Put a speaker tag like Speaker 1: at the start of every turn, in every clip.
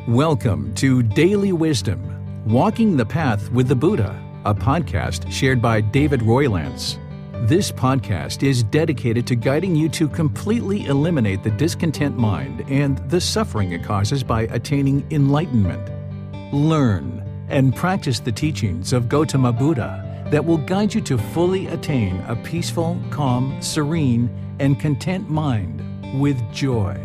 Speaker 1: Welcome to Daily Wisdom, Walking the Path with the Buddha, a podcast shared by David Roylance. This podcast is dedicated to guiding you to completely eliminate the discontent mind and the suffering it causes by attaining enlightenment. Learn and practice the teachings of Gotama Buddha that will guide you to fully attain a peaceful, calm, serene, and content mind with joy.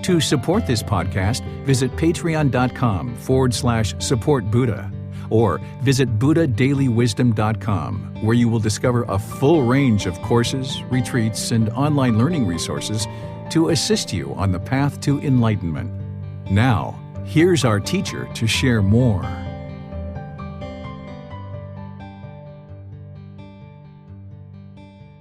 Speaker 1: To support this podcast, visit patreon.com/support Buddha or visit buddhadailywisdom.com, where you will discover a full range of courses, retreats, and online learning resources to assist you on the path to enlightenment. Now, here's our teacher to share more.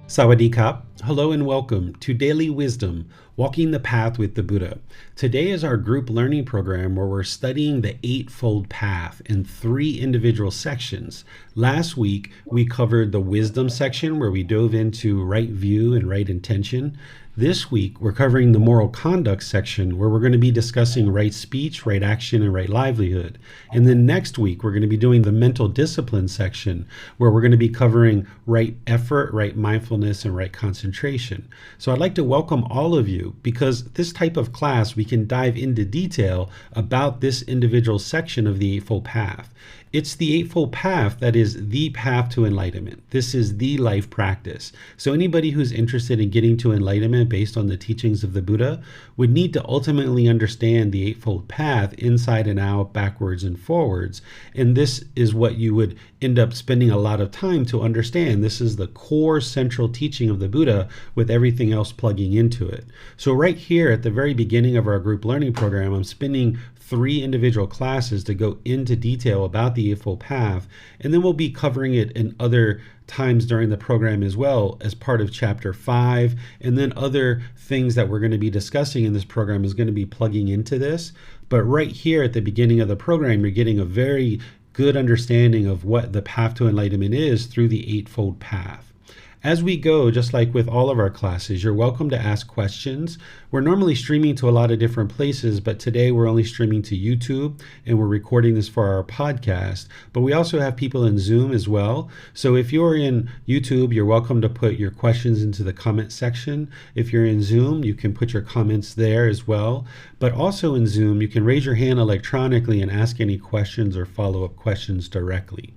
Speaker 2: Sawadee Kap. Hello and welcome to Daily Wisdom, Walking the Path with the Buddha. Today is our group learning program where we're studying the Eightfold Path in 3 individual sections. Last week, we covered the wisdom section where we dove into right view and right intention. This week, we're covering the moral conduct section where we're going to be discussing right speech, right action, and right livelihood. And then next week, we're going to be doing the mental discipline section where we're going to be covering right effort, right mindfulness, and right concentration. So I'd like to welcome all of you because this type of class, we can dive into detail about this individual section of the Eightfold Path. It's the Eightfold Path that is the path to enlightenment. This is the life practice. So anybody who's interested in getting to enlightenment based on the teachings of the Buddha would need to ultimately understand the Eightfold Path inside and out, backwards and forwards. And this is what you would end up spending a lot of time to understand. This is the core central teaching of the Buddha with everything else plugging into it. So right here at the very beginning of our group learning program, I'm spending 3 individual classes to go into detail about the Eightfold Path, and then we'll be covering it in other times during the program as well as part of chapter 5, and then other things that we're going to be discussing in this program is going to be plugging into this. But right here at the beginning of the program, you're getting a very good understanding of what the path to enlightenment is through the Eightfold Path. As we go, just like with all of our classes, you're welcome to ask questions. We're normally streaming to a lot of different places, but today we're only streaming to YouTube and we're recording this for our podcast. But we also have people in Zoom as well. So if you're in YouTube, you're welcome to put your questions into the comment section. If you're in Zoom, you can put your comments there as well. But also in Zoom, you can raise your hand electronically and ask any questions or follow-up questions directly.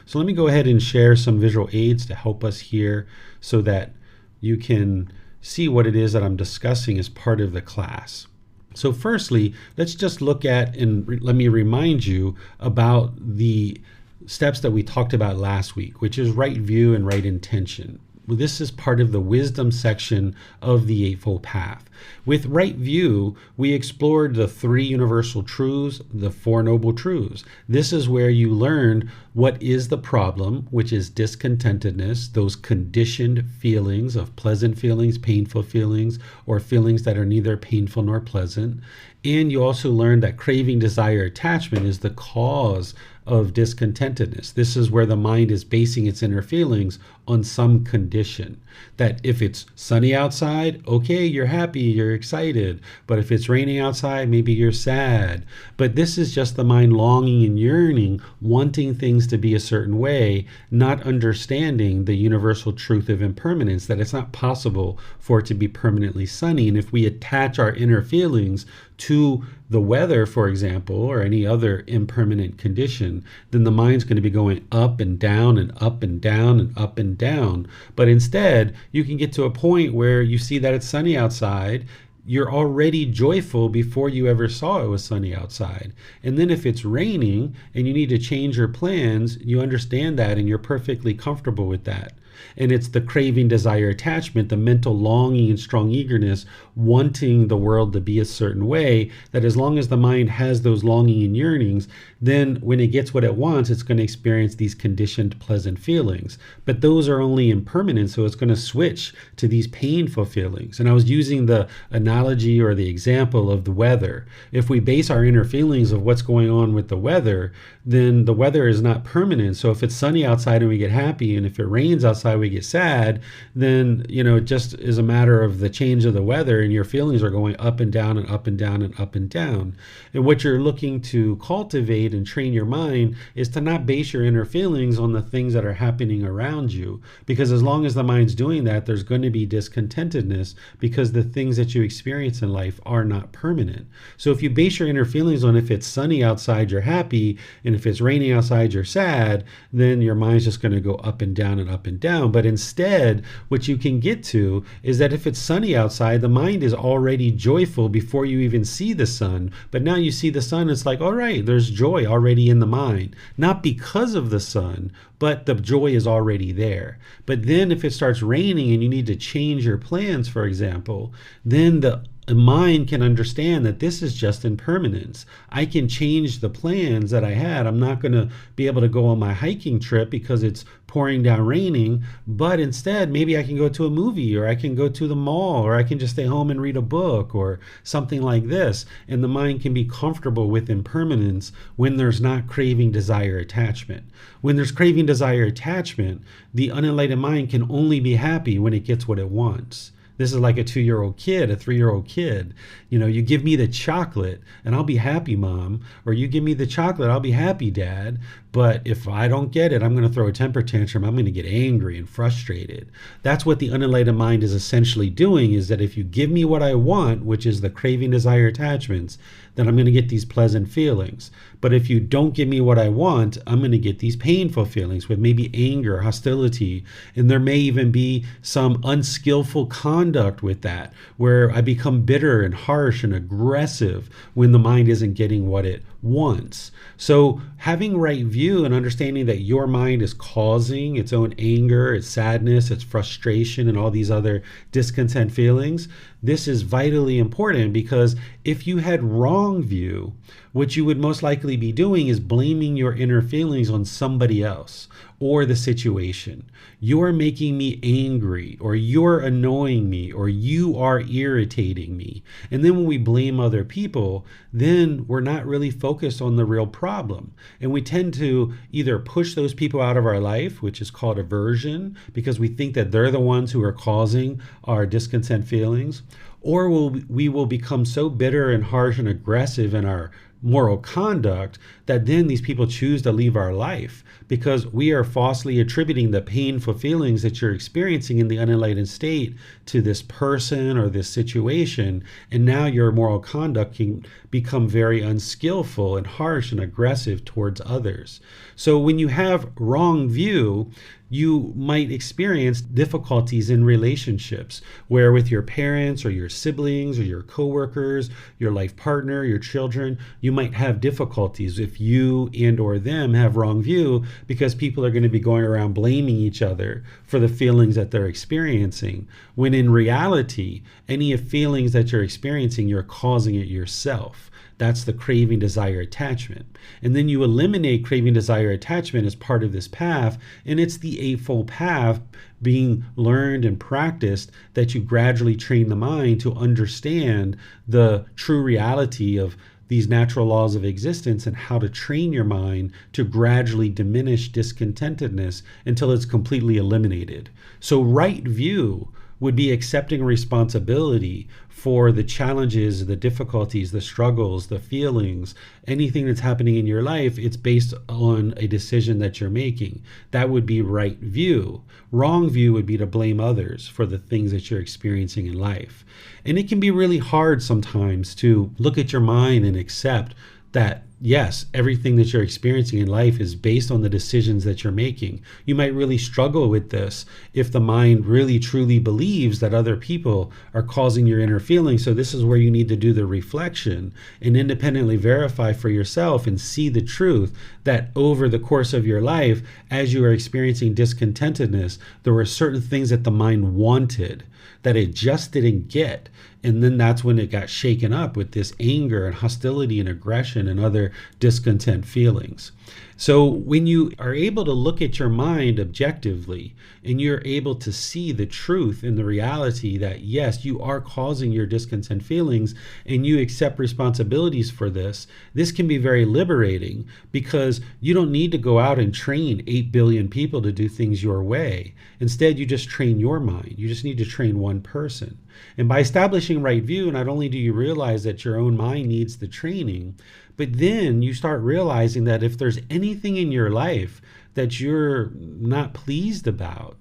Speaker 2: So let me go ahead and share some visual aids to help us here so that you can see what it is that I'm discussing as part of the class. So firstly, let's just look at and let me remind you about the steps that we talked about last week, which is right view and right intention. This is part of the wisdom section of the Eightfold Path. With right view, we explored the 3 universal truths, the 4 noble truths. This is where you learned what is the problem, which is discontentedness, those conditioned feelings of pleasant feelings, painful feelings, or feelings that are neither painful nor pleasant. And you also learned that craving, desire, attachment is the cause of discontentedness. This is where the mind is basing its inner feelings on some condition. That if it's sunny outside, okay, you're happy, you're excited. But if it's raining outside, maybe you're sad. But this is just the mind longing and yearning, wanting things to be a certain way, not understanding the universal truth of impermanence, that it's not possible for it to be permanently sunny. And if we attach our inner feelings to the weather, for example, or any other impermanent condition, then the mind's going to be going up and down and up and down and up and down. But instead, you can get to a point where you see that it's sunny outside. You're already joyful before you ever saw it was sunny outside. And then if it's raining and you need to change your plans, you understand that and you're perfectly comfortable with that. And it's the craving, desire, attachment, the mental longing and strong eagerness, wanting the world to be a certain way, that as long as the mind has those longing and yearnings, then when it gets what it wants, it's going to experience these conditioned pleasant feelings. But those are only impermanent, so it's going to switch to these painful feelings. And I was using the analogy or the example of the weather. If we base our inner feelings of what's going on with the weather, then the weather is not permanent. So if it's sunny outside and we get happy, and if it rains outside outside, we get sad, then, it just is a matter of the change of the weather and your feelings are going up and down and up and down and up and down. And what you're looking to cultivate and train your mind is to not base your inner feelings on the things that are happening around you. Because as long as the mind's doing that, there's going to be discontentedness, because the things that you experience in life are not permanent. So if you base your inner feelings on if it's sunny outside, you're happy, and if it's raining outside, you're sad, then your mind's just going to go up and down and up and down. But instead, what you can get to is that if it's sunny outside, the mind is already joyful before you even see the sun. But now you see the sun, it's like, all right, there's joy already in the mind. Not because of the sun, but the joy is already there. But then if it starts raining and you need to change your plans, for example, then the mind can understand that this is just impermanence. I can change the plans that I had. I'm not going to be able to go on my hiking trip because it's pouring down raining, but instead maybe I can go to a movie, or I can go to the mall, or I can just stay home and read a book or something like this. And the mind can be comfortable with impermanence when there's not craving, desire, attachment. When there's craving, desire, attachment, the unenlightened mind can only be happy when it gets what it wants. This is like a 2-year-old kid, a 3-year-old kid. You give me the chocolate and I'll be happy, Mom. Or you give me the chocolate, I'll be happy, Dad. But if I don't get it, I'm going to throw a temper tantrum. I'm going to get angry and frustrated. That's what the unenlightened mind is essentially doing, is that if you give me what I want, which is the craving, desire, attachments, then I'm going to get these pleasant feelings. But if you don't give me what I want, I'm going to get these painful feelings with maybe anger, hostility, and there may even be some unskillful conduct with that, where I become bitter and harsh and aggressive when the mind isn't getting what it wants. So having right view and understanding that your mind is causing its own anger, its sadness, its frustration, and all these other discontent feelings, this is vitally important, because if you had wrong view, what you would most likely be doing is blaming your inner feelings on somebody else or the situation. You're making me angry, or you're annoying me, or you are irritating me. And then when we blame other people, then we're not really focused on the real problem. And we tend to either push those people out of our life, which is called aversion, because we think that they're the ones who are causing our discontent feelings, or we will become so bitter and harsh and aggressive in our moral conduct that then these people choose to leave our life, because we are falsely attributing the painful feelings that you're experiencing in the unenlightened state to this person or this situation. And now your moral conduct can become very unskillful and harsh and aggressive towards others. So when you have wrong view, you might experience difficulties in relationships, where with your parents or your siblings or your coworkers, your life partner, your children, you might have difficulties if you and or them have wrong view, because people are going to be going around blaming each other for the feelings that they're experiencing, when in reality, any feelings that you're experiencing, you're causing it yourself. That's the craving, desire, attachment. And then you eliminate craving, desire, attachment as part of this path. And it's the Eightfold Path being learned and practiced that you gradually train the mind to understand the true reality of these natural laws of existence, and how to train your mind to gradually diminish discontentedness until it's completely eliminated. So right view would be accepting responsibility for the challenges, the difficulties, the struggles, the feelings, anything that's happening in your life. It's based on a decision that you're making. That would be right view. Wrong view would be to blame others for the things that you're experiencing in life. And it can be really hard sometimes to look at your mind and accept that, yes, everything that you're experiencing in life is based on the decisions that you're making. You might really struggle with this if the mind really truly believes that other people are causing your inner feelings. So this is where you need to do the reflection and independently verify for yourself and see the truth that over the course of your life, as you are experiencing discontentedness, there were certain things that the mind wanted that it just didn't get. And then that's when it got shaken up with this anger and hostility and aggression and other discontent feelings. So when you are able to look at your mind objectively and you're able to see the truth and the reality that, yes, you are causing your discontent feelings and you accept responsibilities for this, this can be very liberating because you don't need to go out and train 8 billion people to do things your way. Instead, you just train your mind. You just need to train one person. And by establishing right view, not only do you realize that your own mind needs the training, but then you start realizing that if there's anything in your life that you're not pleased about,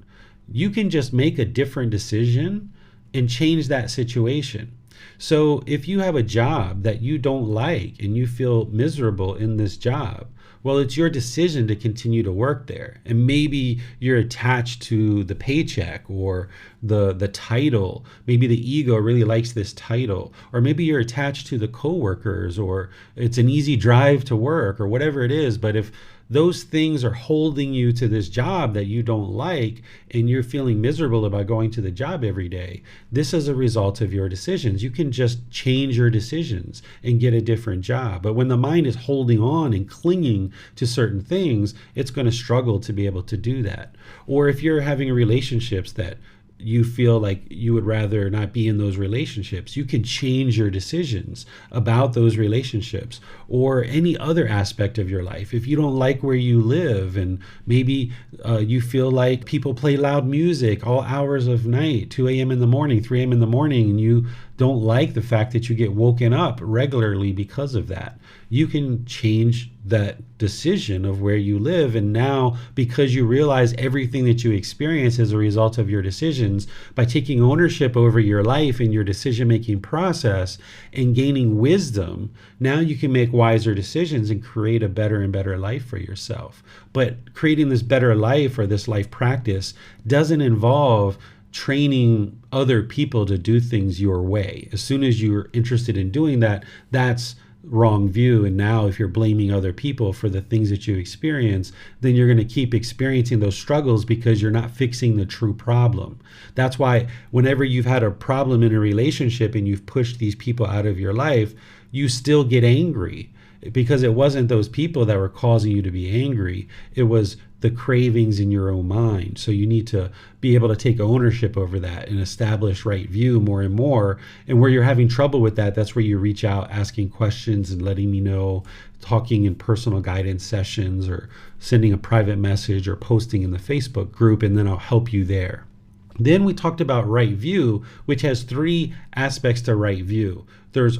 Speaker 2: you can just make a different decision and change that situation. So if you have a job that you don't like and you feel miserable in this job, well, it's your decision to continue to work there. And maybe you're attached to the paycheck or the title. Maybe the ego really likes this title. Or maybe you're attached to the coworkers, or it's an easy drive to work, or whatever it is. But if those things are holding you to this job that you don't like and you're feeling miserable about going to the job every day, this is a result of your decisions. You can just change your decisions and get a different job. But when the mind is holding on and clinging to certain things, it's going to struggle to be able to do that. Or if you're having relationships that you feel like you would rather not be in those relationships, you can change your decisions about those relationships or any other aspect of your life. If you don't like where you live and maybe you feel like people play loud music all hours of night, 2 a.m. in the morning, 3 a.m. in the morning, and you don't like the fact that you get woken up regularly because of that, you can change that decision of where you live. And now, because you realize everything that you experience as a result of your decisions, by taking ownership over your life and your decision-making process and gaining wisdom, now you can make wiser decisions and create a better and better life for yourself. But creating this better life or this life practice doesn't involve training other people to do things your way. As soon as you're interested in doing that, that's wrong view. And now if you're blaming other people for the things that you experience, then you're going to keep experiencing those struggles because you're not fixing the true problem. That's why whenever you've had a problem in a relationship and you've pushed these people out of your life, you still get angry, because it wasn't those people that were causing you to be angry. It was the cravings in your own mind. So you need to be able to take ownership over that and establish right view more and more. And where you're having trouble with that, that's where you reach out asking questions and letting me know, talking in personal guidance sessions or sending a private message or posting in the Facebook group, and then I'll help you there. Then we talked about right view, which has 3 aspects to right view. There's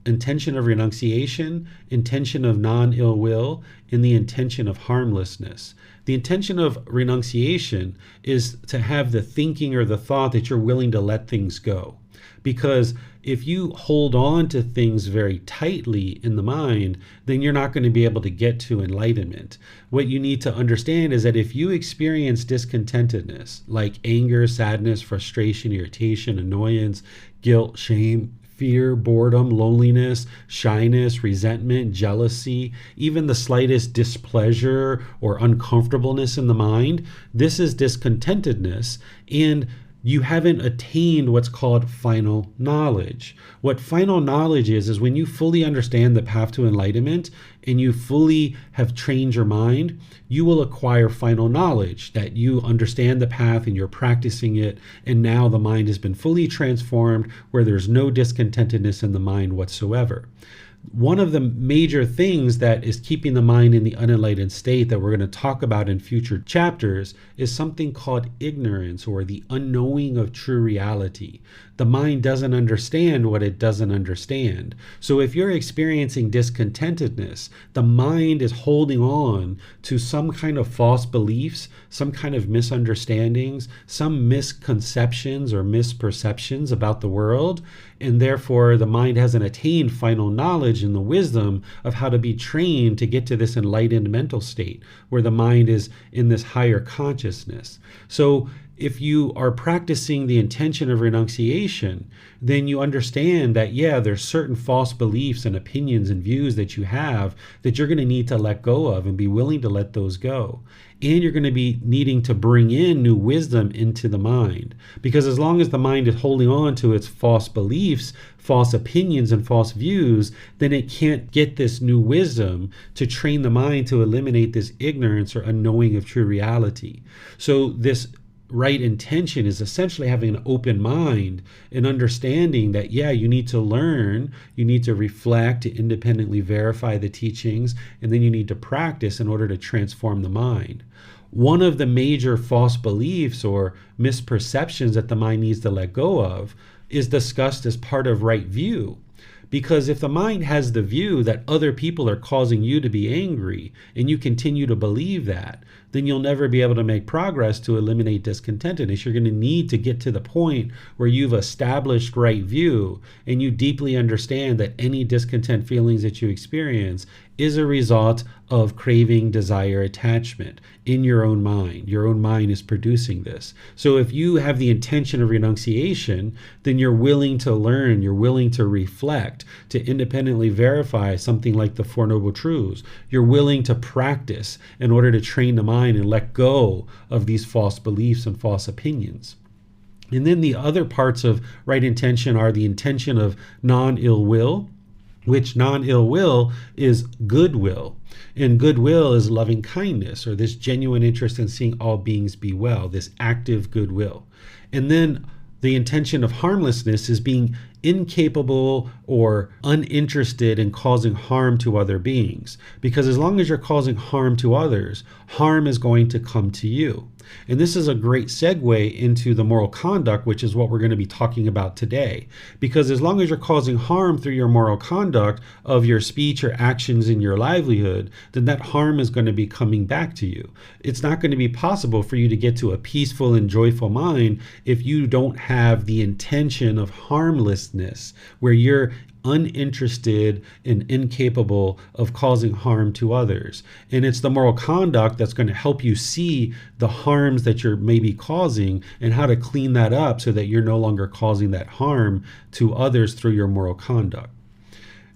Speaker 2: intention of renunciation, intention of non-ill will, and the intention of harmlessness. The intention of renunciation is to have the thinking or the thought that you're willing to let things go. Because if you hold on to things very tightly in the mind, then you're not going to be able to get to enlightenment. What you need to understand is that if you experience discontentedness, like anger, sadness, frustration, irritation, annoyance, guilt, shame, fear, boredom, loneliness, shyness, resentment, jealousy, even the slightest displeasure or uncomfortableness in the mind, this is discontentedness, and you haven't attained what's called final knowledge. What final knowledge is when you fully understand the path to enlightenment and you fully have trained your mind, you will acquire final knowledge that you understand the path and you're practicing it, and now the mind has been fully transformed where there's no discontentedness in the mind whatsoever. One of the major things that is keeping the mind in the unenlightened state that we're going to talk about in future chapters is something called ignorance, or the unknowing of true reality. The mind doesn't understand what it doesn't understand. So if you're experiencing discontentedness, the mind is holding on to some kind of false beliefs, some kind of misunderstandings, some misconceptions or misperceptions about the world, and therefore the mind hasn't attained final knowledge and the wisdom of how to be trained to get to this enlightened mental state where the mind is in this higher consciousness. So if you are practicing the intention of renunciation, then you understand that, yeah, there's certain false beliefs and opinions and views that you have that you're going to need to let go of and be willing to let those go. And you're going to be needing to bring in new wisdom into the mind. Because as long as the mind is holding on to its false beliefs, false opinions, and false views, then it can't get this new wisdom to train the mind to eliminate this ignorance or unknowing of true reality. So this right intention is essentially having an open mind and understanding that, yeah, you need to learn, you need to reflect to independently verify the teachings, and then you need to practice in order to transform the mind. One of the major false beliefs or misperceptions that the mind needs to let go of is discussed as part of right view. Because if the mind has the view that other people are causing you to be angry and you continue to believe that, then you'll never be able to make progress to eliminate discontentedness. You're going to need to get to the point where you've established right view and you deeply understand that any discontent feelings that you experience is a result of craving, desire, attachment in your own mind. Your own mind is producing this. So if you have the intention of renunciation, then you're willing to learn, you're willing to reflect, to independently verify something like the Four Noble Truths. You're willing to practice in order to train the mind and let go of these false beliefs and false opinions. And then the other parts of right intention are the intention of non-ill will, which non-ill will is goodwill. And goodwill is loving kindness, or this genuine interest in seeing all beings be well, this active goodwill. And then the intention of harmlessness is being incapable or uninterested in causing harm to other beings. Because as long as you're causing harm to others, harm is going to come to you. And this is a great segue into the moral conduct, which is what we're going to be talking about today. Because as long as you're causing harm through your moral conduct of your speech or actions in your livelihood, then that harm is going to be coming back to you. It's not going to be possible for you to get to a peaceful and joyful mind if you don't have the intention of harmlessness, where you're uninterested and incapable of causing harm to others. And it's the moral conduct that's going to help you see the harms that you're maybe causing and how to clean that up so that you're no longer causing that harm to others through your moral conduct.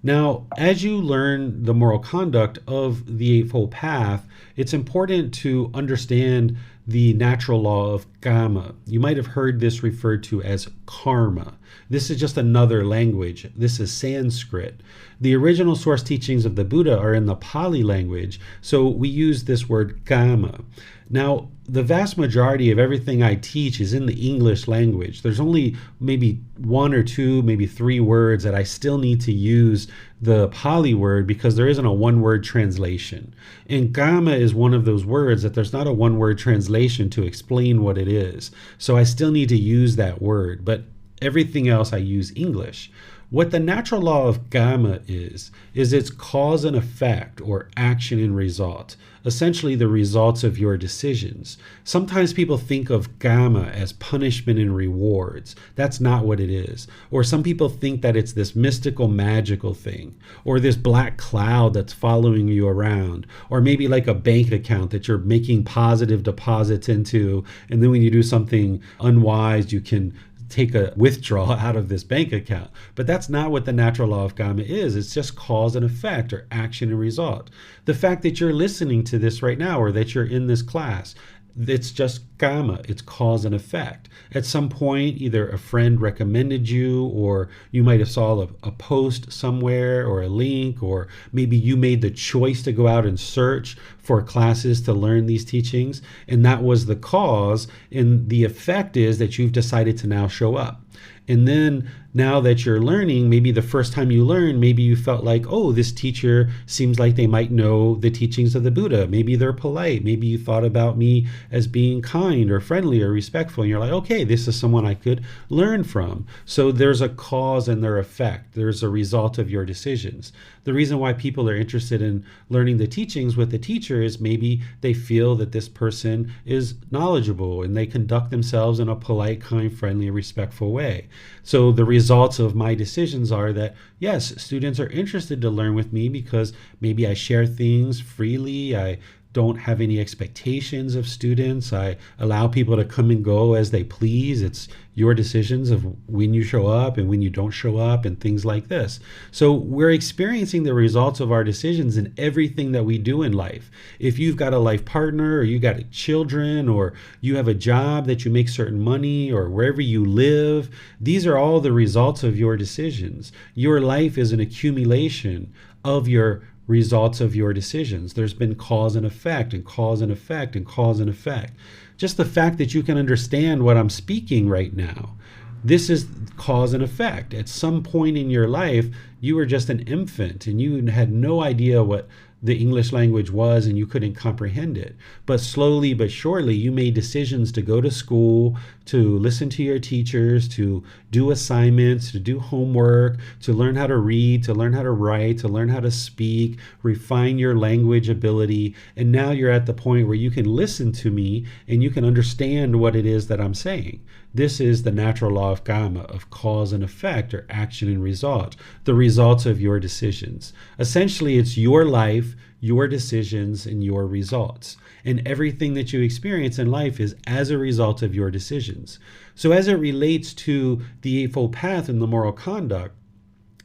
Speaker 2: Now, as you learn the moral conduct of the Eightfold Path, it's important to understand the natural law of Gotama. You might have heard this referred to as karma. This is just another language. This is Sanskrit. The original source teachings of the Buddha are in the Pali language, so we use this word Gotama. Now, the vast majority of everything I teach is in the English language. There's only maybe one or two, maybe three words that I still need to use the Pali word because there isn't a one-word translation. And Gotama is one of those words that there's not a one-word translation to explain what it is. So I still need to use that word, but everything else I use English. What the natural law of Gotama is its cause and effect, or action and result, essentially the results of your decisions. Sometimes people think of Gotama as punishment and rewards. That's not what it is. Or some people think that it's this mystical, magical thing, or this black cloud that's following you around, or maybe like a bank account that you're making positive deposits into, and then when you do something unwise, you can take a withdrawal out of this bank account. But that's not what the natural law of Gotama is. It's just cause and effect, or action and result. The fact that you're listening to this right now, or that you're in this class, it's just Gotama. It's cause and effect. At some point, either a friend recommended you, or you might have saw a post somewhere, or a link, or maybe you made the choice to go out and search for classes to learn these teachings, and that was the cause, and the effect is that you've decided to now show up. And then now that you're learning, maybe the first time you learned, maybe you felt like, oh, this teacher seems like they might know the teachings of the Buddha. Maybe they're polite. Maybe you thought about me as being kind or friendly or respectful. And you're like, okay, this is someone I could learn from. So there's a cause and their effect. There's a result of your decisions. The reason why people are interested in learning the teachings with the teacher is maybe they feel that this person is knowledgeable and they conduct themselves in a polite, kind, friendly, respectful way. So the results of my decisions are that, yes, students are interested to learn with me because maybe I share things freely, I don't have any expectations of students. I allow people to come and go as they please. It's your decisions of when you show up and when you don't show up and things like this. So we're experiencing the results of our decisions in everything that we do in life. If you've got a life partner, or you got children, or you have a job that you make certain money, or wherever you live, these are all the results of your decisions. Your life is an accumulation of your results of your decisions. There's been cause and effect and cause and effect and cause and effect. Just the fact that you can understand what I'm speaking right now, this is cause and effect. At some point in your life, you were just an infant and you had no idea what the English language was and you couldn't comprehend it. But slowly but surely, you made decisions to go to school, to listen to your teachers, to do assignments, to do homework, to learn how to read, to learn how to write, to learn how to speak, refine your language ability. And now you're at the point where you can listen to me and you can understand what it is that I'm saying. This is the natural law of Gotama, of cause and effect, or action and result, the results of your decisions. Essentially, it's your life, your decisions, and your results. And everything that you experience in life is as a result of your decisions. So as it relates to the Eightfold Path and the moral conduct,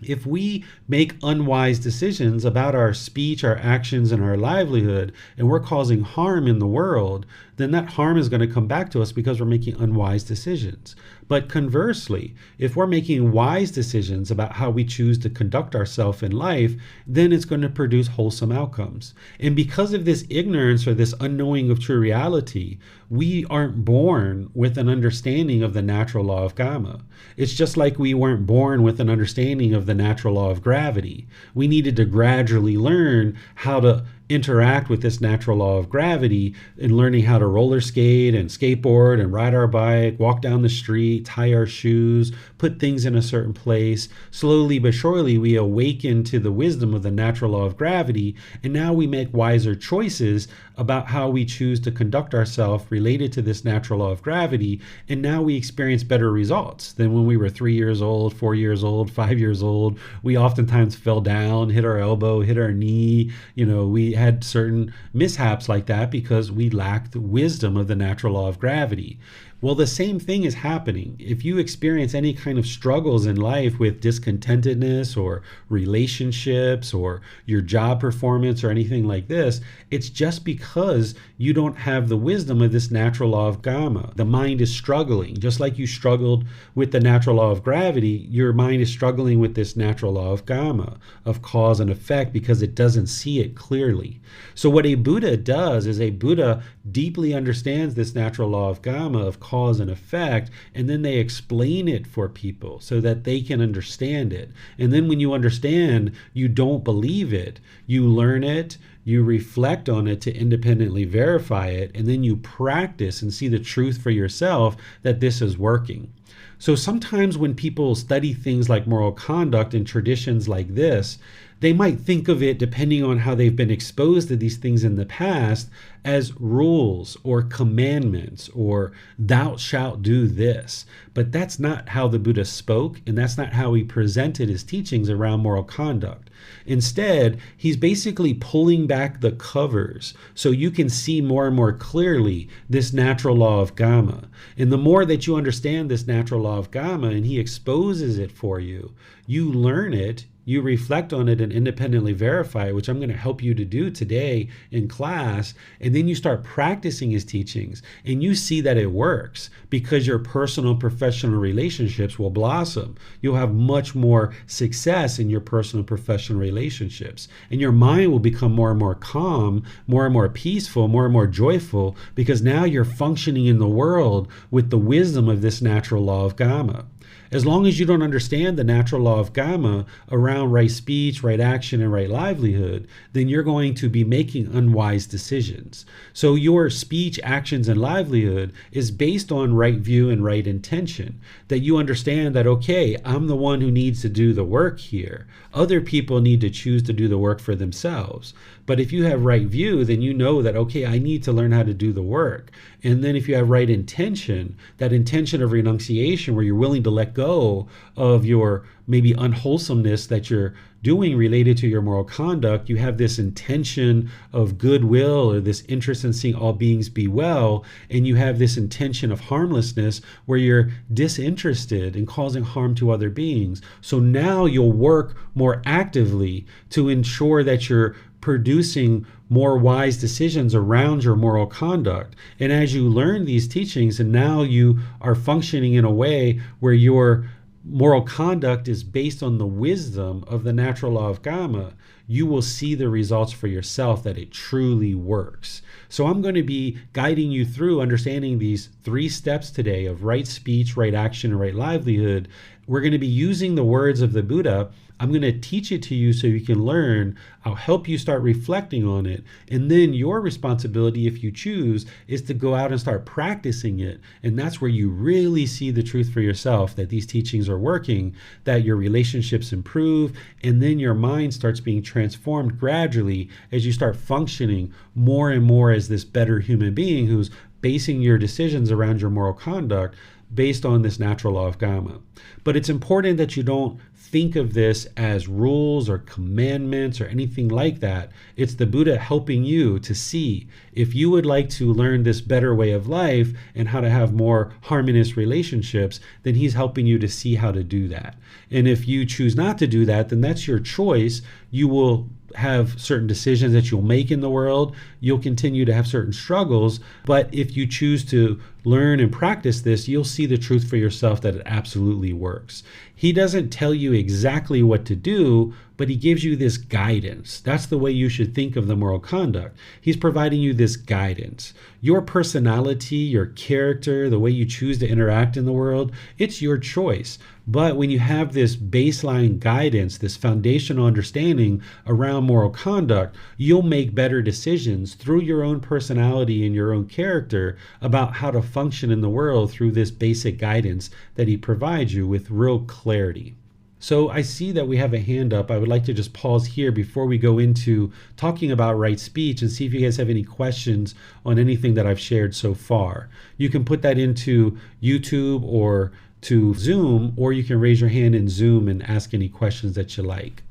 Speaker 2: if we make unwise decisions about our speech, our actions, and our livelihood, and we're causing harm in the world, then that harm is going to come back to us because we're making unwise decisions. But conversely, if we're making wise decisions about how we choose to conduct ourselves in life, then it's going to produce wholesome outcomes. And because of this ignorance or this unknowing of true reality, we aren't born with an understanding of the natural law of Gotama. It's just like we weren't born with an understanding of the natural law of gravity. We needed to gradually learn how to interact with this natural law of gravity in learning how to roller skate and skateboard and ride our bike, walk down the street, tie our shoes, put things in a certain place. Slowly but surely, we awaken to the wisdom of the natural law of gravity, and now we make wiser choices about how we choose to conduct ourselves related to this natural law of gravity, and now we experience better results than when we were 3 years old, 4 years old, 5 years old. We oftentimes fell down, hit our elbow, hit our knee. We had certain mishaps like that because we lacked wisdom of the natural law of gravity. Well, the same thing is happening. If you experience any kind of struggles in life with discontentedness or relationships or your job performance or anything like this, it's just because you don't have the wisdom of this natural law of Gotama. The mind is struggling. Just like you struggled with the natural law of gravity, your mind is struggling with this natural law of Gotama, of cause and effect, because it doesn't see it clearly. So what a Buddha does is a Buddha deeply understands this natural law of Gotama, of cause and effect, and then they explain it for people so that they can understand it. And then when you understand, you don't believe it, you learn it, you reflect on it to independently verify it, and then you practice and see the truth for yourself that this is working. So sometimes when people study things like moral conduct and traditions like this, they might think of it, depending on how they've been exposed to these things in the past, as rules or commandments or thou shalt do this. But that's not how the Buddha spoke, and that's not how he presented his teachings around moral conduct. Instead, he's basically pulling back the covers so you can see more and more clearly this natural law of Gotama. And the more that you understand this natural law of Gotama and he exposes it for you, you learn it, you reflect on it and independently verify it, which I'm going to help you to do today in class. And then you start practicing his teachings and you see that it works because your personal and professional relationships will blossom. You'll have much more success in your personal and professional relationships. And your mind will become more and more calm, more and more peaceful, more and more joyful, because now you're functioning in the world with the wisdom of this natural law of Gotama. As long as you don't understand the natural law of Gotama around right speech, right action, and right livelihood, then you're going to be making unwise decisions. So your speech, actions, and livelihood is based on right view and right intention. That you understand that, okay, I'm the one who needs to do the work here. Other people need to choose to do the work for themselves. But if you have right view, then you know that, okay, I need to learn how to do the work. And then if you have right intention, that intention of renunciation where you're willing to let let go of your maybe unwholesomeness that you're doing related to your moral conduct. You have this intention of goodwill or this interest in seeing all beings be well, and you have this intention of harmlessness where you're disinterested in causing harm to other beings. So now you'll work more actively to ensure that you're producing more wise decisions around your moral conduct. And as you learn these teachings, and now you are functioning in a way where your moral conduct is based on the wisdom of the natural law of karma, you will see the results for yourself that it truly works. So I'm going to be guiding you through understanding these 3 steps today of right speech, right action, and right livelihood. We're going to be using the words of the Buddha. I'm going to teach it to you so you can learn. I'll help you start reflecting on it. And then your responsibility, if you choose, is to go out and start practicing it. And that's where you really see the truth for yourself, that these teachings are working, that your relationships improve, and then your mind starts being transformed gradually as you start functioning more and more as this better human being who's basing your decisions around your moral conduct based on this natural law of karma. But it's important that you don't think of this as rules or commandments or anything like that. It's the Buddha helping you to see if you would like to learn this better way of life and how to have more harmonious relationships, then he's helping you to see how to do that. And if you choose not to do that, then that's your choice. You will have certain decisions that you'll make in the world. You'll continue to have certain struggles. But if you choose to learn and practice this, you'll see the truth for yourself that it absolutely works. He doesn't tell you exactly what to do, but he gives you this guidance. That's the way you should think of the moral conduct. He's providing you this guidance. Your personality, your character, the way you choose to interact in the world, it's your choice. But when you have this baseline guidance, this foundational understanding around moral conduct, you'll make better decisions through your own personality and your own character about how to function in the world through this basic guidance that he provides you with real clarity. So I see that we have a hand up. I would like to just pause here before we go into talking about right speech and see if you guys have any questions on anything that I've shared so far. You can put that into YouTube or to Zoom, or you can raise your hand in Zoom and ask any questions that you like.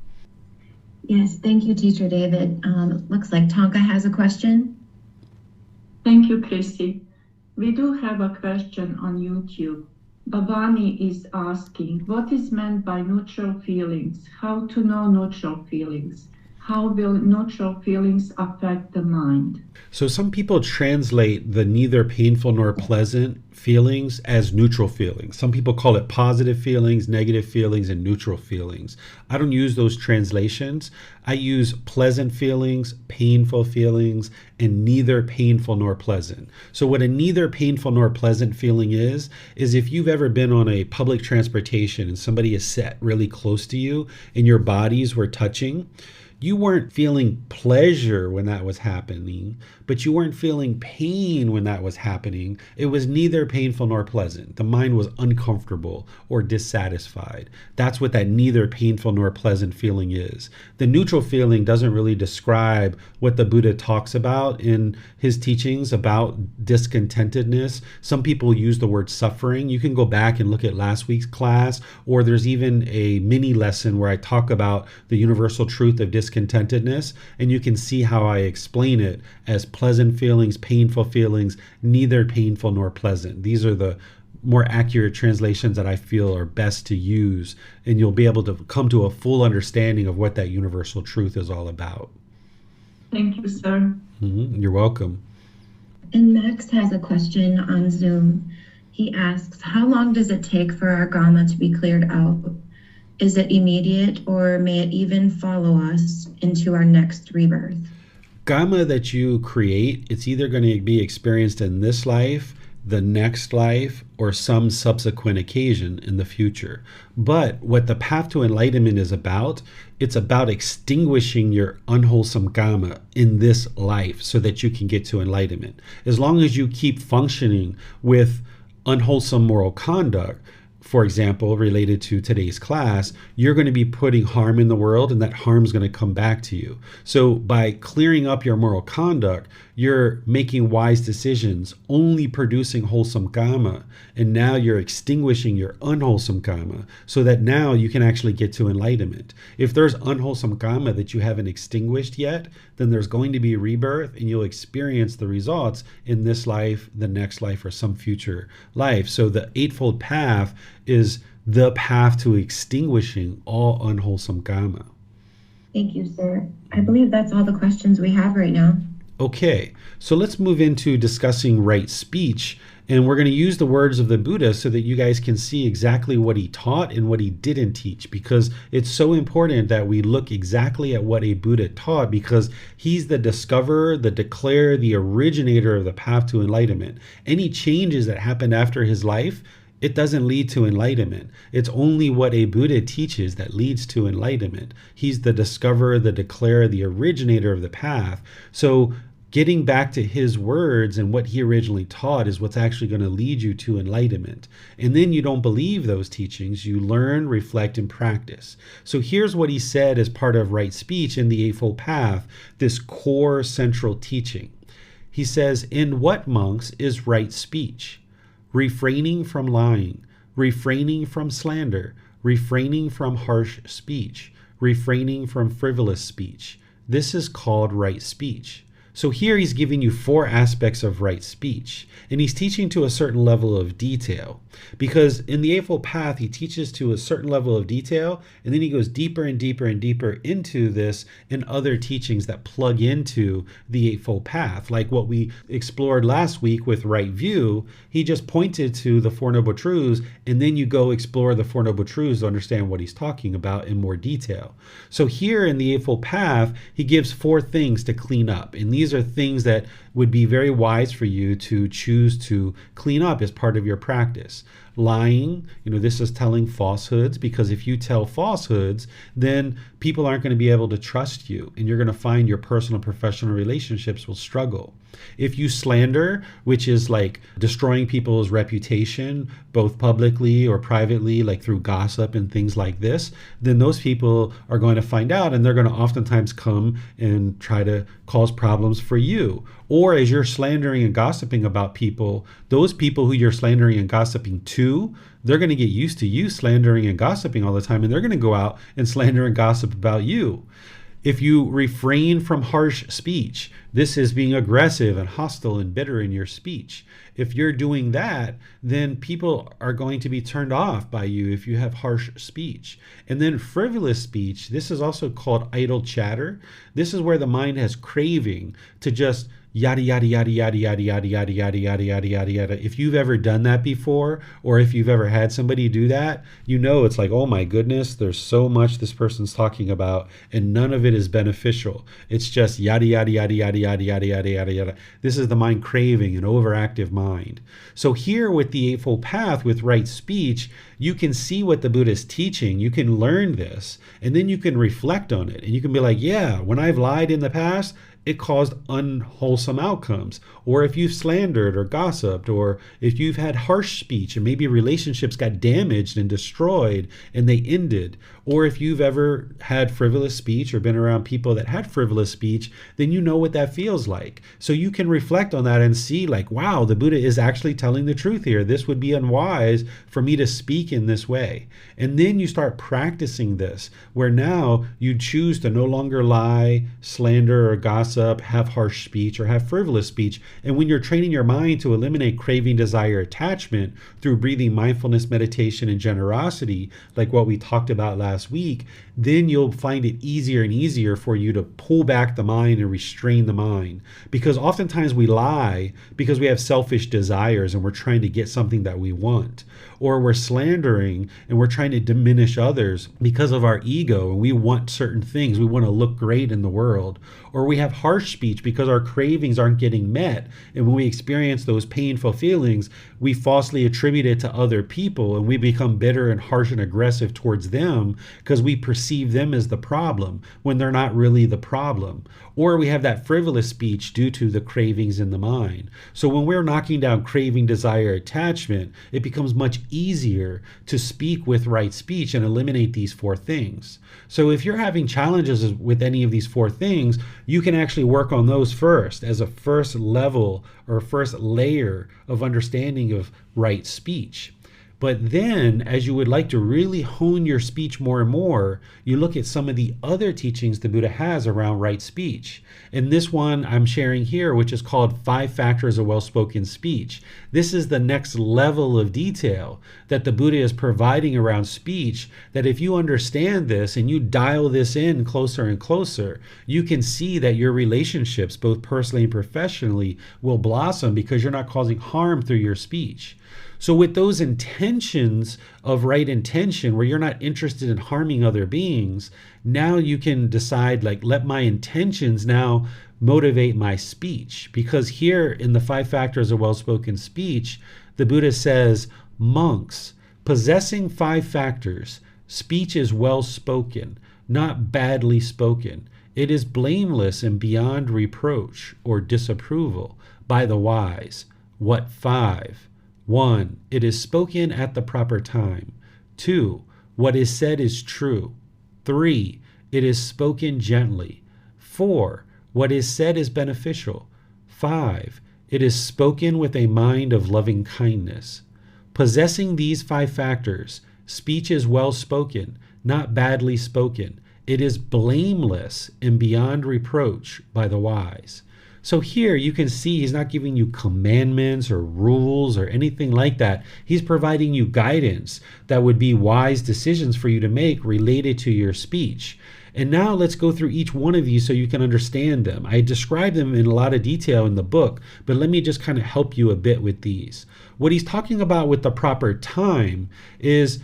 Speaker 3: Yes, thank you, Teacher David. Looks like Tonka has a question.
Speaker 4: Thank you, Chrissy. We do have a question on YouTube. Bhavani is asking, what is meant by neutral feelings? How to know neutral feelings? How will neutral feelings affect the mind?
Speaker 2: So some people translate the neither painful nor pleasant feelings as neutral feelings. Some people call it positive feelings, negative feelings, and neutral feelings. I don't use those translations. I use pleasant feelings, painful feelings, and neither painful nor pleasant. So what a neither painful nor pleasant feeling is if you've ever been on a public transportation and somebody is sat really close to you and your bodies were touching, you weren't feeling pleasure when that was happening, but you weren't feeling pain when that was happening. It was neither painful nor pleasant. The mind was uncomfortable or dissatisfied. That's what that neither painful nor pleasant feeling is. The neutral feeling doesn't really describe what the Buddha talks about in his teachings about discontentedness. Some people use the word suffering. You can go back and look at last week's class, or there's even a mini lesson where I talk about the universal truth of discontentedness, and you can see how I explain it as pleasant feelings, painful feelings, neither painful nor pleasant. These are the more accurate translations that I feel are best to use, and you'll be able to come to a full understanding of what that universal truth is all about.
Speaker 4: Thank you, sir.
Speaker 2: You're welcome.
Speaker 3: And Max has a question on Zoom. He asks, how long does it take for our Gama to be cleared out? Is it immediate, or may it even follow us into our next rebirth?
Speaker 2: Gama that you create, it's either going to be experienced in this life, the next life, or some subsequent occasion in the future. But what the path to enlightenment is about, it's about extinguishing your unwholesome Gama in this life so that you can get to enlightenment. As long as you keep functioning with unwholesome moral conduct, for example, related to today's class, you're going to be putting harm in the world, and that harm's going to come back to you. So by clearing up your moral conduct, you're making wise decisions, only producing wholesome karma, and now you're extinguishing your unwholesome karma, so that now you can actually get to enlightenment. If there's unwholesome karma that you haven't extinguished yet, then there's going to be rebirth, and you'll experience the results in this life, the next life, or some future life. So the Eightfold Path is the path to extinguishing all unwholesome karma.
Speaker 3: Thank you, sir. I believe that's all the questions we have right now.
Speaker 2: Okay, so let's move into discussing right speech. And we're going to use the words of the Buddha so that you guys can see exactly what he taught and what he didn't teach, because it's so important that we look exactly at what a Buddha taught, because he's the discoverer, the declarer, the originator of the path to enlightenment. Any changes that happened after his life, it doesn't lead to enlightenment. It's only what a Buddha teaches that leads to enlightenment. He's the discoverer, the declarer, the originator of the path. So getting back to his words and what he originally taught is what's actually going to lead you to enlightenment. And then you don't believe those teachings. You learn, reflect, and practice. So here's what he said as part of right speech in the Eightfold Path, this core central teaching. He says, "In what, monks, is right speech? Refraining from lying, refraining from slander, refraining from harsh speech, refraining from frivolous speech. This is called right speech." So here he's giving you 4 aspects of right speech, and he's teaching to a certain level of detail, because in the Eightfold Path, he teaches to a certain level of detail, and then he goes deeper and deeper and deeper into this in other teachings that plug into the Eightfold Path. Like what we explored last week with right view, he just pointed to the Four Noble Truths, and then you go explore the Four Noble Truths to understand what he's talking about in more detail. So here in the Eightfold Path, he gives 4 things to clean up, and these are things that would be very wise for you to choose to clean up as part of your practice. Lying, this is telling falsehoods, because if you tell falsehoods, then people aren't going to be able to trust you, and you're going to find your personal and professional relationships will struggle. If you slander, which is like destroying people's reputation, both publicly or privately, like through gossip and things like this, then those people are going to find out, and they're going to oftentimes come and try to cause problems for you. Or as you're slandering and gossiping about people, those people who you're slandering and gossiping to, they're going to get used to you slandering and gossiping all the time, and they're going to go out and slander and gossip about you. If you refrain from harsh speech, this is being aggressive and hostile and bitter in your speech. If you're doing that, then people are going to be turned off by you if you have harsh speech. And then frivolous speech, this is also called idle chatter. This is where the mind has craving to just yada, yada, yada, yada, yada, yada, yada, yada, yada, yada, yada, yada. If you've ever done that before, or if you've ever had somebody do that, it's like, oh my goodness, there's so much this person's talking about, and none of it is beneficial. It's just yada, yada, yada, yada, yada, yada, yada, yada, yada. This is the mind craving, an overactive mind. So here with the Eightfold Path, with right speech, you can see what the Buddha is teaching. You can learn this, and then you can reflect on it. And you can be like, yeah, when I've lied in the past, it caused unwholesome outcomes. Or if you've slandered or gossiped, or if you've had harsh speech and maybe relationships got damaged and destroyed and they ended, or if you've ever had frivolous speech or been around people that had frivolous speech, then you know what that feels like. So you can reflect on that and see like, wow, the Buddha is actually telling the truth here. This would be unwise for me to speak in this way. And then you start practicing this, where now you choose to no longer lie, slander, or gossip, have harsh speech, or have frivolous speech. And when you're training your mind to eliminate craving, desire, attachment through breathing, mindfulness, meditation, and generosity, like what we talked about last week, then you'll find it easier and easier for you to pull back the mind and restrain the mind. Because oftentimes we lie because we have selfish desires and we're trying to get something that we want. Or we're slandering and we're trying to diminish others because of our ego, and we want certain things. We want to look great in the world. Or we have harsh speech because our cravings aren't getting met. And when we experience those painful feelings, we falsely attribute it to other people, and we become bitter and harsh and aggressive towards them because we perceive them as the problem when they're not really the problem. Or we have that frivolous speech due to the cravings in the mind. So when we're knocking down craving, desire, attachment, it becomes much easier to speak with right speech and eliminate these four things. So if you're having challenges with any of these four things, you can actually work on those first as a first level or first layer of understanding of right speech. But then, as you would like to really hone your speech more and more, you look at some of the other teachings the Buddha has around right speech. And this one I'm sharing here, which is called 5 Factors of Well-Spoken Speech. This is the next level of detail that the Buddha is providing around speech, that if you understand this and you dial this in closer and closer, you can see that your relationships, both personally and professionally, will blossom because you're not causing harm through your speech. So with those intentions of right intention, where you're not interested in harming other beings, now you can decide, like, let my intentions now motivate my speech. Because here in the 5 Factors of Well-Spoken Speech, the Buddha says, monks, possessing 5 factors, speech is well spoken, not badly spoken. It is blameless and beyond reproach or disapproval by the wise. What 5? 1. It is spoken at the proper time. 2. What is said is true. 3. It is spoken gently. 4. What is said is beneficial. 5. It is spoken with a mind of loving kindness. Possessing these 5 factors, speech is well spoken, not badly spoken. It is blameless and beyond reproach by the wise. So here you can see he's not giving you commandments or rules or anything like that. He's providing you guidance that would be wise decisions for you to make related to your speech. And now let's go through each one of these so you can understand them. I describe them in a lot of detail in the book, but let me just kind of help you a bit with these. What he's talking about with the proper time is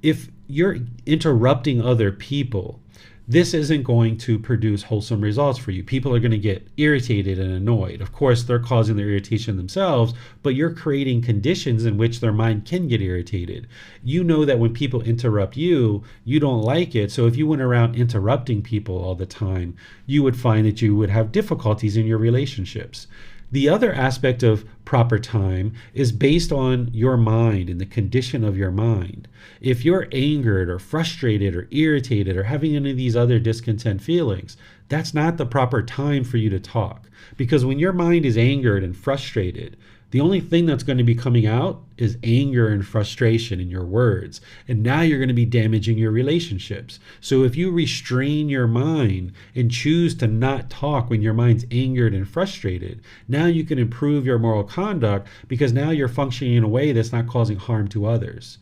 Speaker 2: if you're interrupting other people, this isn't going to produce wholesome results for you. People are going to get irritated and annoyed. Of course, they're causing their irritation themselves, but you're creating conditions in which their mind can get irritated. You know that when people interrupt you, you don't like it. So if you went around interrupting people all the time, you would find that you would have difficulties in your relationships. The other aspect of proper time is based on your mind and the condition of your mind. If you're angered or frustrated or irritated or having any of these other discontent feelings, that's not the proper time for you to talk. Because when your mind is angered and frustrated, the only thing that's going to be coming out is anger and frustration in your words. And now you're going to be damaging your relationships. So if you restrain your mind and choose to not talk when your mind's angered and frustrated, now you can improve your moral conduct because now you're functioning in a way that's not causing harm to others.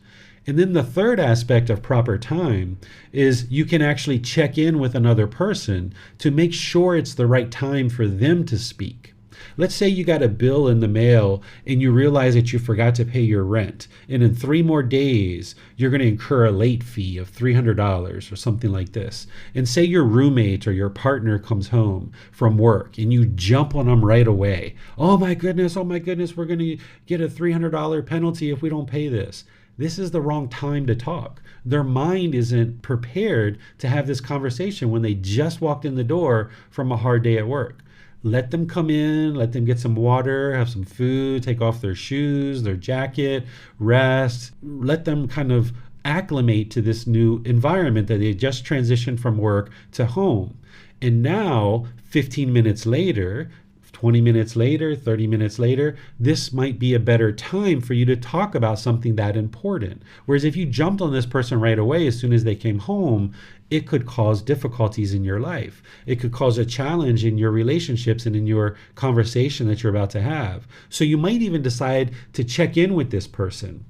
Speaker 2: And then the third aspect of proper time is you can actually check in with another person to make sure it's the right time for them to speak. Let's say you got a bill in the mail and you realize that you forgot to pay your rent. And in 3 more days, you're going to incur a late fee of $300 or something like this. And say your roommate or your partner comes home from work and you jump on them right away. Oh my goodness, we're going to get a $300 penalty if we don't pay this. This is the wrong time to talk. Their mind isn't prepared to have this conversation when they just walked in the door from a hard day at work. Let them come in, let them get some water, have some food, take off their shoes, their jacket, rest. Let them kind of acclimate to this new environment that they just transitioned from work to home. And now, 15 minutes later, 20 minutes later, 30 minutes later, this might be a better time for you to talk about something that important. Whereas if you jumped on this person right away as soon as they came home, it could cause difficulties in your life. It could cause a challenge in your relationships and in your conversation that you're about to have. So you might even decide to check in with this person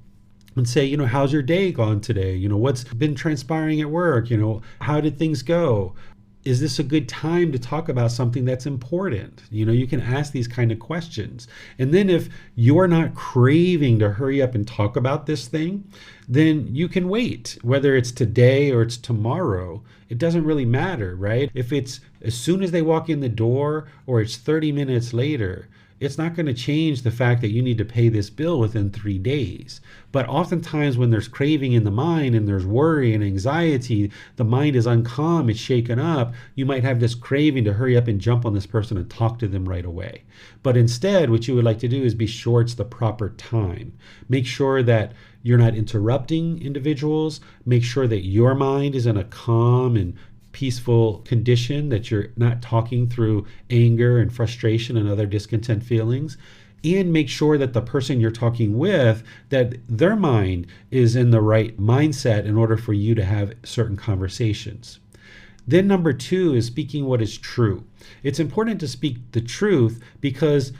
Speaker 2: and say, how's your day gone today? What's been transpiring at work? How did things go? Is this a good time to talk about something that's important? You can ask these kind of questions. And then if you're not craving to hurry up and talk about this thing, then you can wait. Whether it's today or it's tomorrow, it doesn't really matter, right? If it's as soon as they walk in the door or it's 30 minutes later, it's not going to change the fact that you need to pay this bill within 3 days. But oftentimes when there's craving in the mind and there's worry and anxiety, the mind is uncalm, it's shaken up, you might have this craving to hurry up and jump on this person and talk to them right away. But instead, what you would like to do is be sure it's the proper time. Make sure that you're not interrupting individuals. Make sure that your mind is in a calm and peaceful condition, that you're not talking through anger and frustration and other discontent feelings, and make sure that the person you're talking with, that their mind is in the right mindset in order for you to have certain conversations. Then number 2 is speaking what is true. It's important to speak the truth because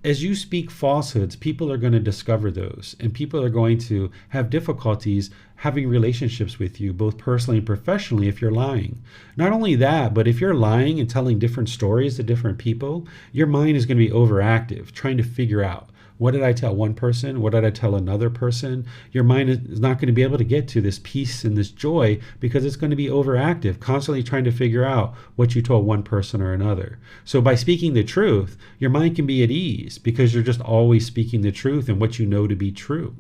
Speaker 2: as you speak falsehoods, people are going to discover those, and people are going to have difficulties having relationships with you, both personally and professionally, if you're lying. Not only that, but if you're lying and telling different stories to different people, your mind is going to be overactive, trying to figure out, what did I tell one person? What did I tell another person? Your mind is not going to be able to get to this peace and this joy because it's going to be overactive, constantly trying to figure out what you told one person or another. So by speaking the truth, your mind can be at ease because you're just always speaking the truth and what you know to be true.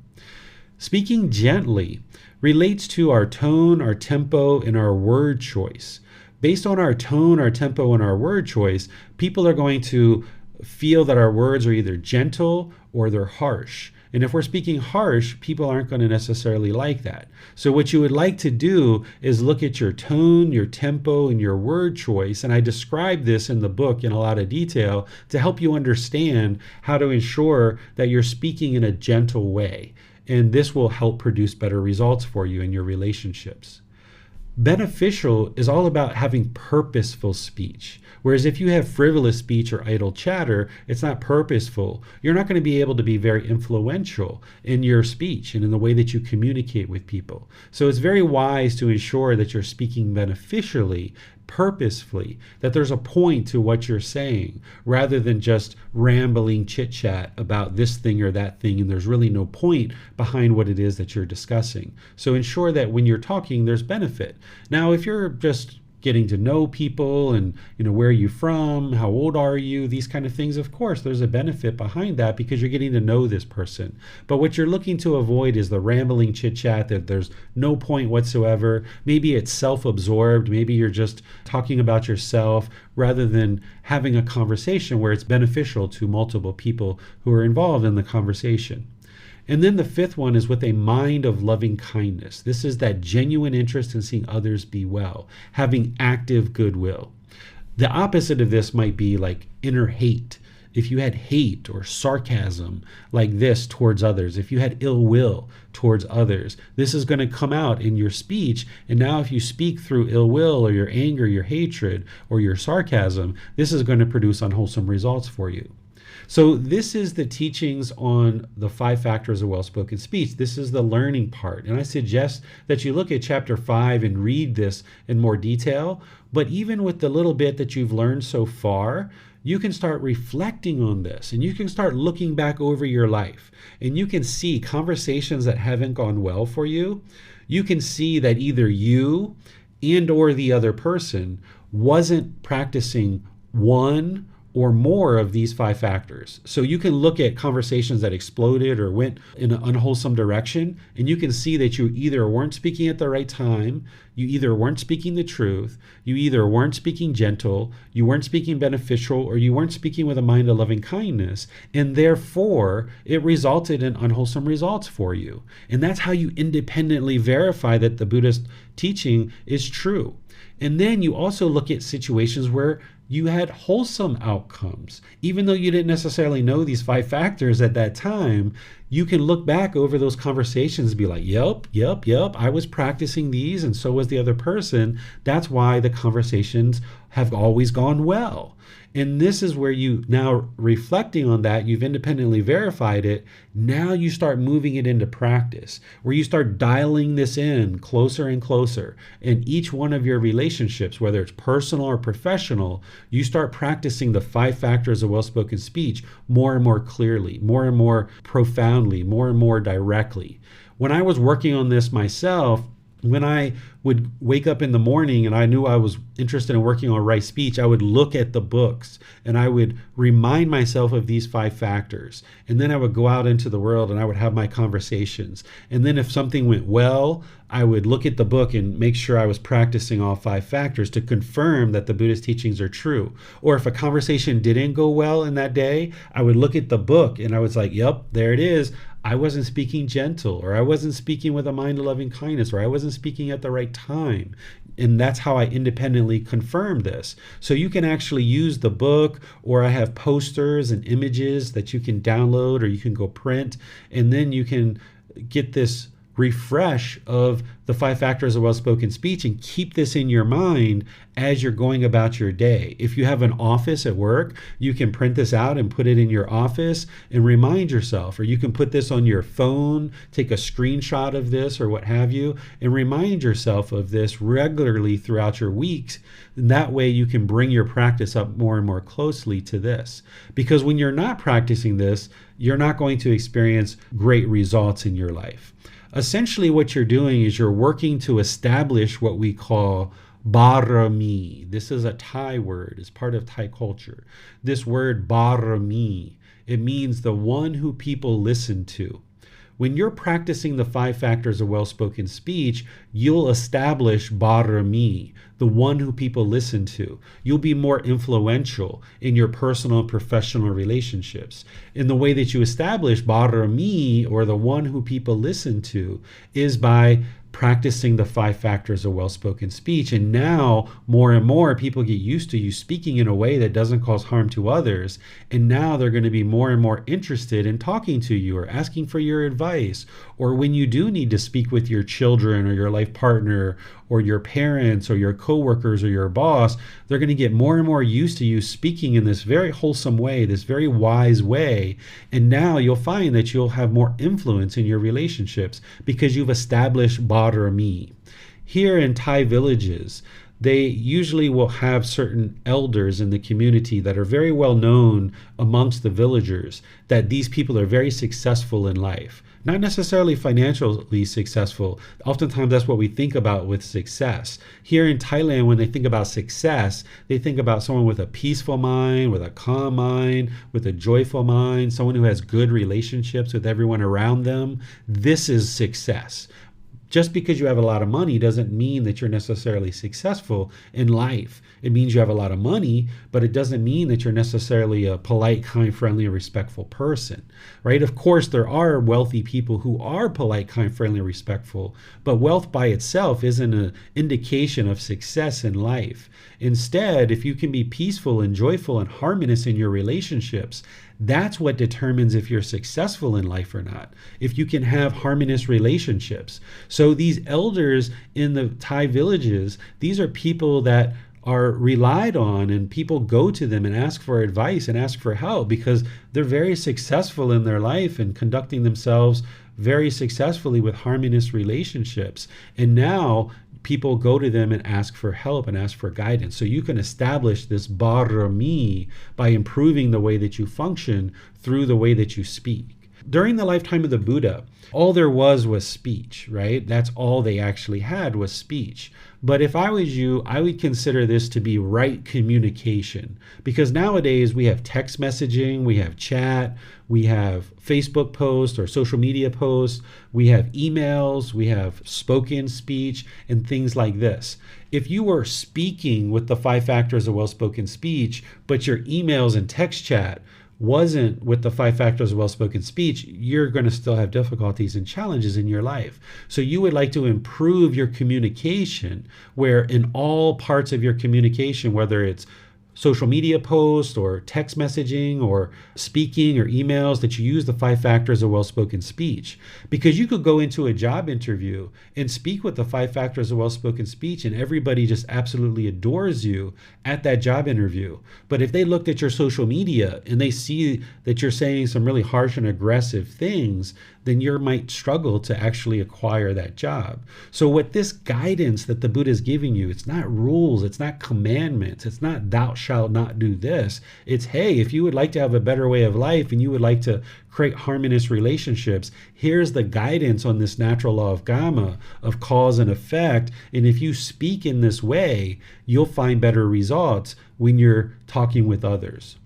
Speaker 2: Speaking gently relates to our tone, our tempo, and our word choice. Based on our tone, our tempo, and our word choice, people are going to feel that our words are either gentle or they're harsh. And if we're speaking harsh, people aren't going to necessarily like that. So what you would like to do is look at your tone, your tempo, and your word choice. And I describe this in the book in a lot of detail to help you understand how to ensure that you're speaking in a gentle way. And this will help produce better results for you in your relationships. Beneficial is all about having purposeful speech. Whereas if you have frivolous speech or idle chatter, it's not purposeful. You're not going to be able to be very influential in your speech and in the way that you communicate with people. So it's very wise to ensure that you're speaking beneficially, purposefully, that there's a point to what you're saying, rather than just rambling chit-chat about this thing or that thing, and there's really no point behind what it is that you're discussing. So ensure that when you're talking, there's benefit. Now, if you're just getting to know people and, where are you from, how old are you, these kind of things, of course, there's a benefit behind that because you're getting to know this person. But what you're looking to avoid is the rambling chit chat that there's no point whatsoever. Maybe it's self-absorbed. Maybe you're just talking about yourself rather than having a conversation where it's beneficial to multiple people who are involved in the conversation. And then the 5th one is with a mind of loving kindness. This is that genuine interest in seeing others be well, having active goodwill. The opposite of this might be like inner hate. If you had hate or sarcasm like this towards others, if you had ill will towards others, this is going to come out in your speech. And now if you speak through ill will or your anger, your hatred, or your sarcasm, this is going to produce unwholesome results for you. So this is the teachings on the 5 factors of well-spoken speech. This is the learning part. And I suggest that you look at chapter 5 and read this in more detail. But even with the little bit that you've learned so far, you can start reflecting on this and you can start looking back over your life and you can see conversations that haven't gone well for you. You can see that either you and or the other person wasn't practicing one or more of these 5 factors. So you can look at conversations that exploded or went in an unwholesome direction, and you can see that you either weren't speaking at the right time, you either weren't speaking the truth, you either weren't speaking gentle, you weren't speaking beneficial, or you weren't speaking with a mind of loving kindness, and therefore it resulted in unwholesome results for you. And that's how you independently verify that the Buddhist teaching is true. And then you also look at situations where you had wholesome outcomes. Even though you didn't necessarily know these 5 factors at that time, you can look back over those conversations and be like, yep, I was practicing these and so was the other person. That's why the conversations have always gone well. And this is where you now reflecting on that, you've independently verified it. Now you start moving it into practice where you start dialing this in closer and closer. In each one of your relationships, whether it's personal or professional, you start practicing the 5 factors of well-spoken speech more and more clearly, more and more profoundly, more and more directly. When I was working on this myself, when I would wake up in the morning and I knew I was interested in working on right speech, I would look at the books and I would remind myself of these 5 factors. And then I would go out into the world and I would have my conversations. And then if something went well, I would look at the book and make sure I was practicing all 5 factors to confirm that the Buddhist teachings are true. Or if a conversation didn't go well in that day, I would look at the book and I was like, yep, there it is. I wasn't speaking gentle, or I wasn't speaking with a mind of loving kindness, or I wasn't speaking at the right time. And that's how I independently confirmed this. So you can actually use the book, or I have posters and images that you can download or you can go print, and then you can get this refresh of the 5 factors of well-spoken speech and keep this in your mind as you're going about your day. If you have an office at work, you can print this out and put it in your office and remind yourself, or you can put this on your phone, take a screenshot of this or what have you, and remind yourself of this regularly throughout your weeks. And that way you can bring your practice up more and more closely to this. Because when you're not practicing this, you're not going to experience great results in your life. Essentially what you're doing is you're working to establish what we call barami. This is a Thai word. It's part of Thai culture. This word barami, it means the one who people listen to. When you're practicing the 5 factors of well-spoken speech, you'll establish barami, the one who people listen to. You'll be more influential in your personal and professional relationships. And the way that you establish barami, or the one who people listen to, is by practicing the 5 factors of well-spoken speech. And now more and more people get used to you speaking in a way that doesn't cause harm to others. And now they're going to be more and more interested in talking to you or asking for your advice. Or when you do need to speak with your children or your life partner or your parents or your coworkers or your boss, they're going to get more and more used to you speaking in this very wholesome way, this very wise way. And now you'll find that you'll have more influence in your relationships because you've established barami. Here in Thai villages, they usually will have certain elders in the community that are very well known amongst the villagers, that these people are very successful in life. Not necessarily financially successful. Oftentimes that's what we think about with success. Here in Thailand, when they think about success, they think about someone with a peaceful mind, with a calm mind, with a joyful mind, someone who has good relationships with everyone around them. This is success. Just because you have a lot of money doesn't mean that you're necessarily successful in life. It means you have a lot of money, but it doesn't mean that you're necessarily a polite, kind, friendly, respectful person, right? Of course, there are wealthy people who are polite, kind, friendly, respectful, but wealth by itself isn't an indication of success in life. Instead, if you can be peaceful and joyful and harmonious in your relationships, that's what determines if you're successful in life or not, if you can have harmonious relationships. So these elders in the Thai villages, these are people that are relied on, and people go to them and ask for advice and ask for help because they're very successful in their life and conducting themselves very successfully with harmonious relationships. And now people go to them and ask for help and ask for guidance. So you can establish this barami by improving the way that you function through the way that you speak. During the lifetime of the Buddha, all there was speech, right? That's all they actually had was speech. But if I was you, I would consider this to be right communication, because nowadays we have text messaging, we have chat, we have Facebook posts or social media posts, we have emails, we have spoken speech and things like this. If you were speaking with the 5 factors of well-spoken speech, but your emails and text chat wasn't with the 5 factors of well-spoken speech, you're going to still have difficulties and challenges in your life. So you would like to improve your communication, where in all parts of your communication, whether it's social media posts or text messaging or speaking or emails that you use the 5 factors of well-spoken speech. Because you could go into a job interview and speak with the 5 factors of well-spoken speech and everybody just absolutely adores you at that job interview. But if they looked at your social media and they see that you're saying some really harsh and aggressive things, then you might struggle to actually acquire that job. So what this guidance that the Buddha is giving you, it's not rules, it's not commandments, it's not thou shalt not do this. It's, hey, if you would like to have a better way of life and you would like to create harmonious relationships, here's the guidance on this natural law of Gama, of cause and effect. And if you speak in this way, you'll find better results when you're talking with others.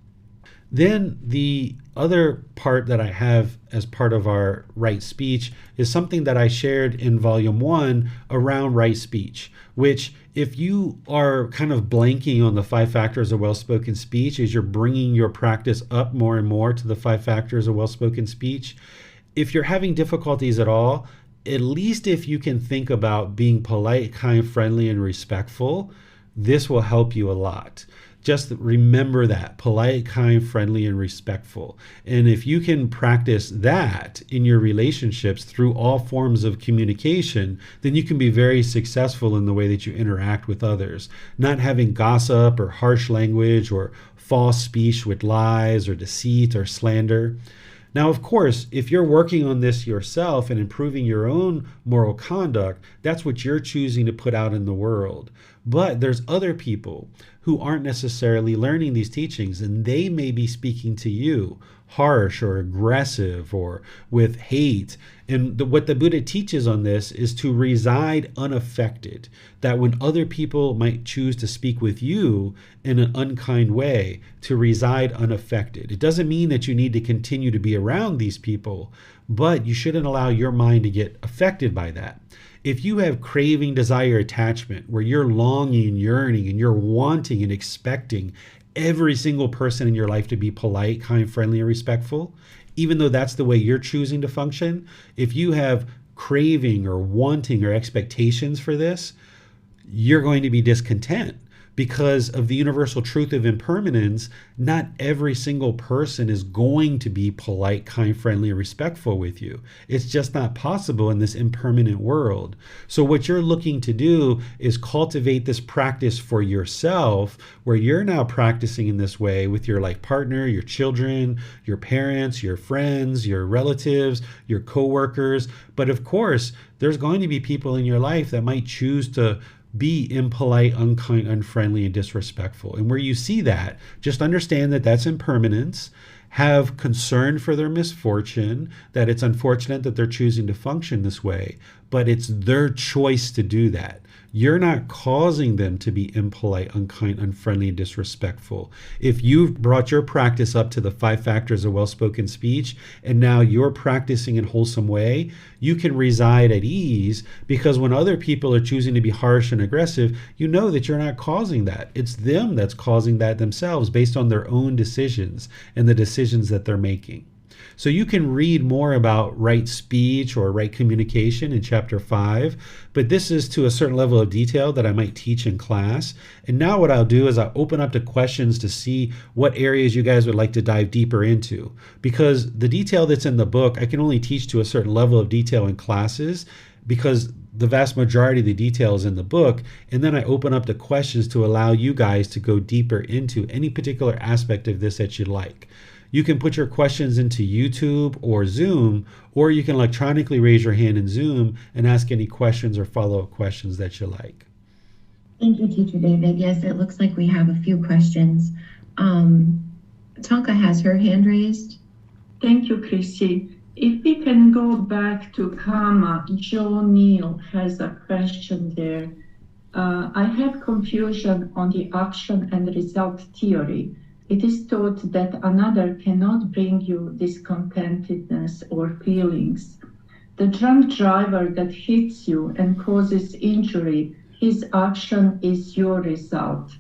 Speaker 2: Then the other part that I have as part of our right speech is something that I shared in volume 1 around right speech, which if you are kind of blanking on the 5 factors of well-spoken speech as you're bringing your practice up more and more to the 5 factors of well-spoken speech, if you're having difficulties at all, at least if you can think about being polite, kind, friendly, and respectful, this will help you a lot. Just remember that, polite, kind, friendly, and respectful. And if you can practice that in your relationships through all forms of communication, then you can be very successful in the way that you interact with others. Not having gossip or harsh language or false speech with lies or deceit or slander. Now, of course, if you're working on this yourself and improving your own moral conduct, that's what you're choosing to put out in the world. But there's other people who aren't necessarily learning these teachings, and they may be speaking to you harsh or aggressive or with hate. And what the Buddha teaches on this is to reside unaffected, that when other people might choose to speak with you in an unkind way, to reside unaffected. It doesn't mean that you need to continue to be around these people, but you shouldn't allow your mind to get affected by that. If you have craving, desire, attachment, where you're longing and yearning and you're wanting and expecting every single person in your life to be polite, kind, friendly, and respectful, even though that's the way you're choosing to function, if you have craving or wanting or expectations for this, you're going to be discontent. Because of the universal truth of impermanence, not every single person is going to be polite, kind, friendly, and respectful with you. It's just not possible in this impermanent world. So what you're looking to do is cultivate this practice for yourself, where you're now practicing in this way with your life partner, your children, your parents, your friends, your relatives, your coworkers. But of course, there's going to be people in your life that might choose to be impolite, unkind, unfriendly, and disrespectful. And where you see that, just understand that that's impermanence. Have concern for their misfortune, that it's unfortunate that they're choosing to function this way, but it's their choice to do that. You're not causing them to be impolite, unkind, unfriendly, and disrespectful. If you've brought your practice up to the 5 factors of well-spoken speech, and now you're practicing in a wholesome way, you can reside at ease, because when other people are choosing to be harsh and aggressive, you know that you're not causing that. It's them that's causing that themselves based on their own decisions and the decisions that they're making. So you can read more about right speech or right communication in chapter 5, but this is to a certain level of detail that I might teach in class. And now what I'll do is I'll open up to questions to see what areas you guys would like to dive deeper into. Because the detail that's in the book, I can only teach to a certain level of detail in classes, because the vast majority of the detail is in the book. And then I open up to questions to allow you guys to go deeper into any particular aspect of this that you'd like. You can put your questions into YouTube or Zoom, or you can electronically raise your hand in Zoom and ask any questions or follow-up questions that you like.
Speaker 3: Thank you, Teacher David. Yes, it looks like we have a few questions. Tonka has her hand raised.
Speaker 4: Thank you, Chrissy. If we can go back to karma, Joe Neal has a question there. I have confusion on the action and result theory. It is taught that another cannot bring you discontentedness or feelings. The drunk driver that hits you and causes injury, his action is your result? ?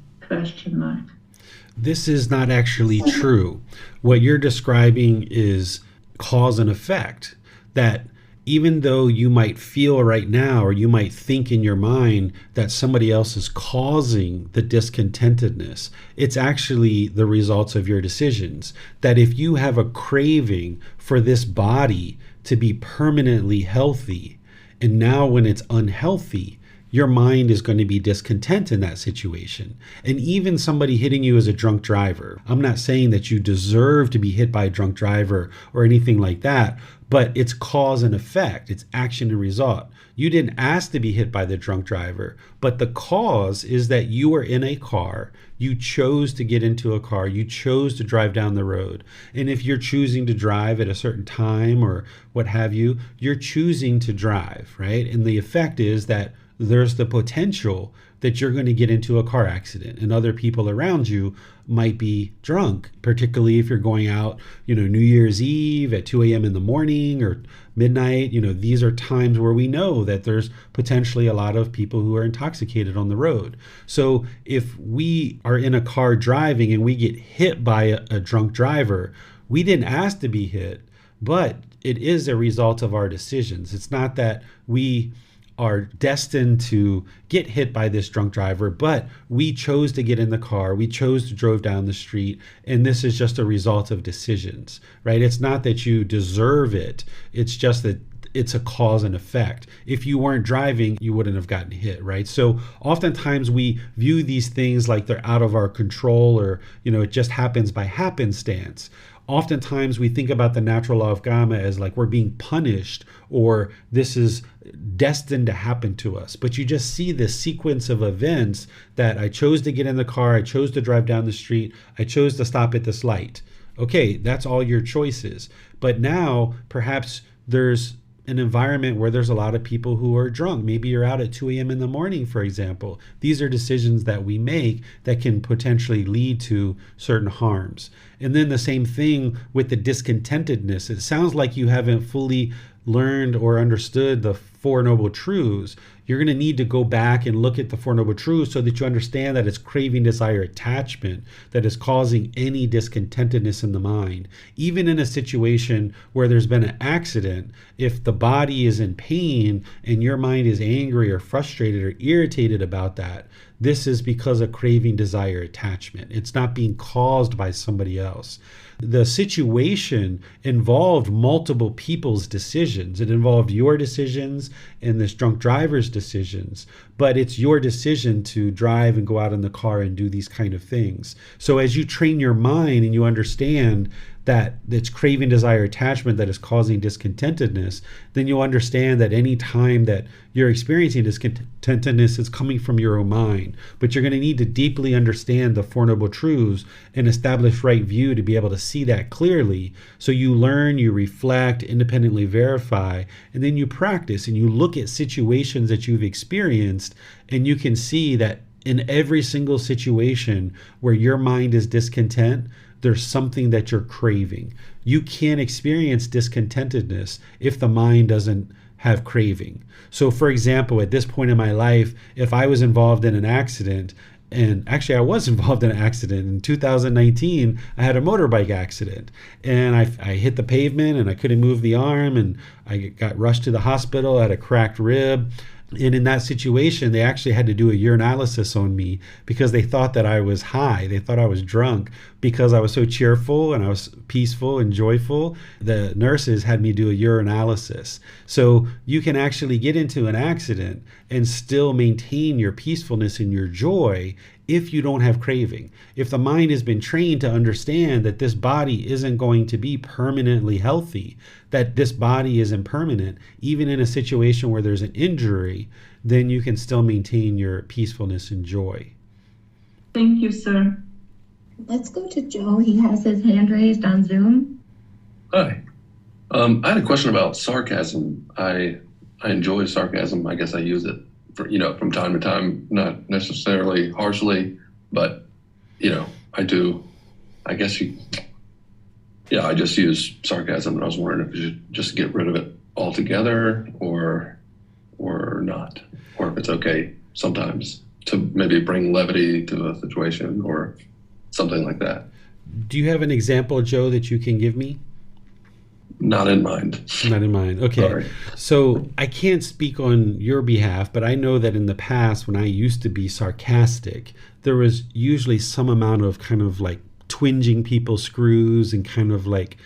Speaker 2: This is not actually true. What you're describing is cause and effect. That even though you might feel right now, or you might think in your mind that somebody else is causing the discontentedness, it's actually the results of your decisions. That if you have a craving for this body to be permanently healthy, and now when it's unhealthy, your mind is going to be discontent in that situation. And even somebody hitting you as a drunk driver, I'm not saying that you deserve to be hit by a drunk driver or anything like that, but it's cause and effect, it's action and result. You didn't ask to be hit by the drunk driver, but the cause is that you were in a car, you chose to get into a car, you chose to drive down the road. And if you're choosing to drive at a certain time or what have you, you're choosing to drive, right? And the effect is that there's the potential that you're going to get into a car accident, and other people around you might be drunk, particularly if you're going out, New Year's Eve at 2 a.m. in the morning or midnight. These are times where we know that there's potentially a lot of people who are intoxicated on the road. So if we are in a car driving and we get hit by a drunk driver, we didn't ask to be hit, but it is a result of our decisions. It's not that we are destined to get hit by this drunk driver, but we chose to get in the car, we chose to drive down the street, and this is just a result of decisions, right? It's not that you deserve it, it's just that it's a cause and effect. If you weren't driving, you wouldn't have gotten hit, right? So oftentimes we view these things like they're out of our control, or it just happens by happenstance. Oftentimes we think about the natural law of karma as like we're being punished, or this is destined to happen to us. But you just see this sequence of events that I chose to get in the car, I chose to drive down the street, I chose to stop at this light. Okay, that's all your choices. But now perhaps there's an environment where there's a lot of people who are drunk. Maybe you're out at 2 a.m. in the morning, for example. These are decisions that we make that can potentially lead to certain harms. And then the same thing with the discontentedness. It sounds like you haven't fully learned or understood the Four Noble Truths. You're going to need to go back and look at the Four Noble Truths so that you understand that it's craving, desire, attachment that is causing any discontentedness in the mind. Even in a situation where there's been an accident, if the body is in pain and your mind is angry or frustrated or irritated about that, this is because of craving, desire, attachment. It's not being caused by somebody else. The situation involved multiple people's decisions. It involved your decisions and this drunk driver's decisions, but it's your decision to drive and go out in the car and do these kind of things. So as you train your mind and you understand that it's craving, desire, attachment that is causing discontentedness, then you'll understand that any time that you're experiencing discontentedness, it's coming from your own mind. But you're going to need to deeply understand the Four Noble Truths and establish right view to be able to see that clearly. So you learn, you reflect, independently verify, and then you practice and you look at situations that you've experienced, and you can see that in every single situation where your mind is discontent, there's something that you're craving. You can't experience discontentedness if the mind doesn't have craving. So for example, at this point in my life, if I was involved in an accident, and actually I was involved in an accident in 2019, I had a motorbike accident, and I hit the pavement and I couldn't move the arm, and I got rushed to the hospital, I had a cracked rib. And in that situation, they actually had to do a urinalysis on me because they thought that I was high. They thought I was drunk because I was so cheerful and I was peaceful and joyful. The nurses had me do a urinalysis. So you can actually get into an accident and still maintain your peacefulness and your joy if you don't have craving. If the mind has been trained to understand that this body isn't going to be permanently healthy, that this body is impermanent, even in a situation where there's an injury, then you can still maintain your peacefulness and joy.
Speaker 4: Thank you, sir.
Speaker 3: Let's go to Joe. He has his hand raised on Zoom.
Speaker 5: Hi. I had a question about sarcasm. I enjoy sarcasm. I guess I use it from time to time, not necessarily harshly, but I do. I guess I just use sarcasm, and I was wondering if you should just get rid of it altogether or not, or if it's okay sometimes to maybe bring levity to a situation or something like that.
Speaker 2: Do you have an example, Joe, that you can give me?
Speaker 5: Not in mind.
Speaker 2: Not in mind. Okay.
Speaker 5: Sorry.
Speaker 2: So I can't speak on your behalf, but I know that in the past, when I used to be sarcastic, there was usually some amount of kind of like twinging people's screws and kind of like,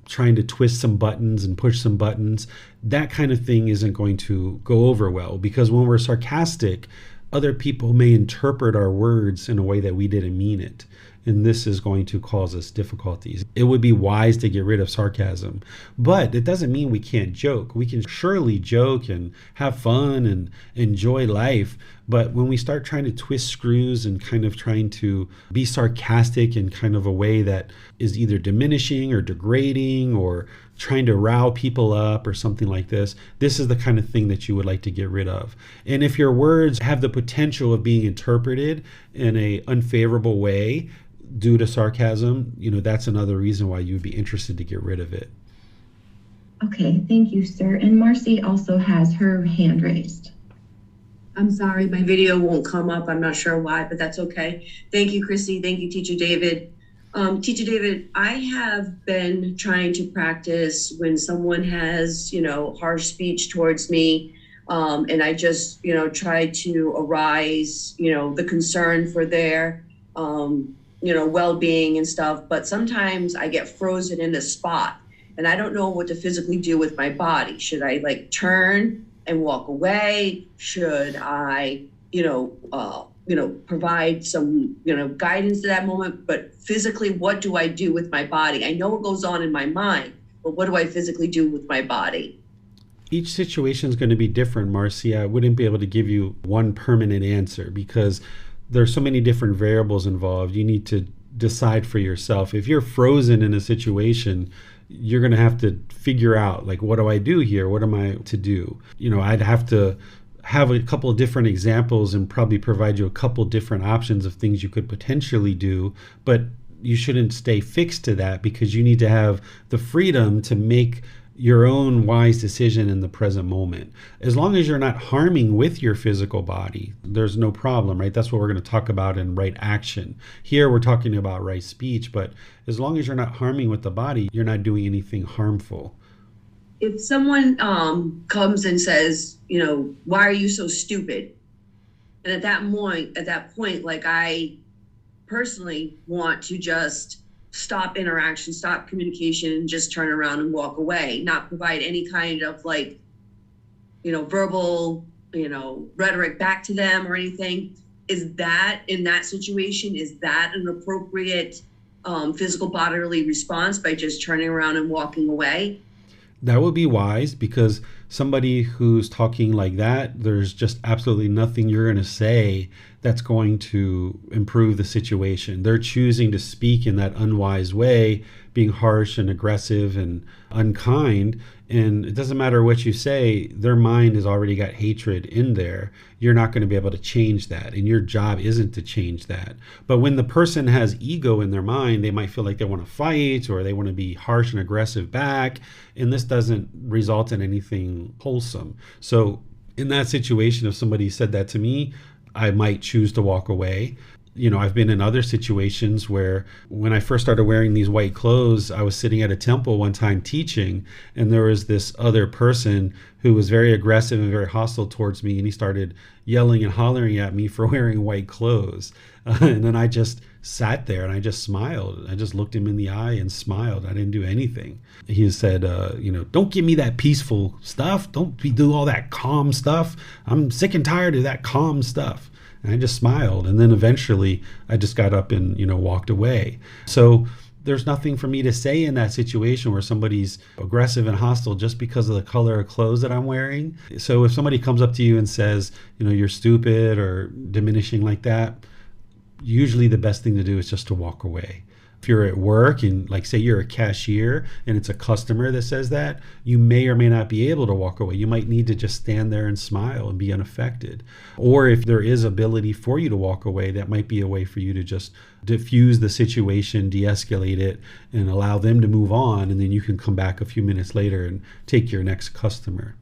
Speaker 2: trying to twist some buttons and push some buttons. That kind of thing isn't going to go over well, because when we're sarcastic, other people may interpret our words in a way that we didn't mean it. And this is going to cause us difficulties. It would be wise to get rid of sarcasm, but it doesn't mean we can't joke. We can surely joke and have fun and enjoy life. But when we start trying to twist screws and kind of trying to be sarcastic in kind of a way that is either diminishing or degrading or trying to rile people up or something like this is the kind of thing that you would like to get rid of. And if your words have the potential of being interpreted in an unfavorable way due to sarcasm, that's another reason why you'd be interested to get rid of it.
Speaker 3: Okay, thank you, sir. And Marcy also has her hand raised.
Speaker 6: I'm sorry, my video won't come up. I'm not sure why, but that's okay. Thank you, Chrissy. Thank you, Teacher David. Teacher David, I have been trying to practice when someone has, harsh speech towards me, and I just, try to arise, the concern for their, well-being and stuff. But sometimes I get frozen in the spot and I don't know what to physically do with my body. Should I turn and walk away? Should I, provide some, guidance to that moment? But physically, what do I do with my body? I know what goes on in my mind, but what do I physically do with my body?
Speaker 2: Each situation is going to be different, Marcy. I wouldn't be able to give you one permanent answer because there's so many different variables involved. You need to decide for yourself. If you're frozen in a situation, you're going to have to figure out, what do I do here? What am I to do? I'd have to have a couple of different examples and probably provide you a couple different options of things you could potentially do, but you shouldn't stay fixed to that because you need to have the freedom to make your own wise decision in the present moment. As long as you're not harming with your physical body, there's no problem, right? That's what we're going to talk about in right action. Here we're talking about right speech, but as long as you're not harming with the body, you're not doing anything harmful.
Speaker 6: If someone comes and says, why are you so stupid? And at that point, I personally want to just stop interaction, stop communication, and just turn around and walk away, not provide any kind of verbal, rhetoric back to them or anything. Is that, in that situation, is that an appropriate physical bodily response by just turning around and walking away?
Speaker 2: That would be wise because somebody who's talking like that, there's just absolutely nothing you're going to say that's going to improve the situation. They're choosing to speak in that unwise way, being harsh and aggressive and unkind. And it doesn't matter what you say, their mind has already got hatred in there. You're not going to be able to change that. And your job isn't to change that. But when the person has ego in their mind, they might feel like they want to fight or they want to be harsh and aggressive back. And this doesn't result in anything wholesome. So in that situation, if somebody said that to me, I might choose to walk away. I've been in other situations where when I first started wearing these white clothes, I was sitting at a temple one time teaching, and there was this other person who was very aggressive and very hostile towards me, and he started yelling and hollering at me for wearing white clothes. And then I just sat there and I just smiled. I just looked him in the eye and smiled. I didn't do anything. He said, don't give me that peaceful stuff. Don't do all that calm stuff. I'm sick and tired of that calm stuff. And I just smiled. And then eventually I just got up and, walked away. So there's nothing for me to say in that situation where somebody's aggressive and hostile just because of the color of clothes that I'm wearing. So if somebody comes up to you and says, you're stupid or diminishing like that, usually the best thing to do is just to walk away. If you're at work and say you're a cashier and it's a customer that says that, you may or may not be able to walk away. You might need to just stand there and smile and be unaffected. Or if there is ability for you to walk away, that might be a way for you to just diffuse the situation, de-escalate it, and allow them to move on. And then you can come back a few minutes later and take your next customer.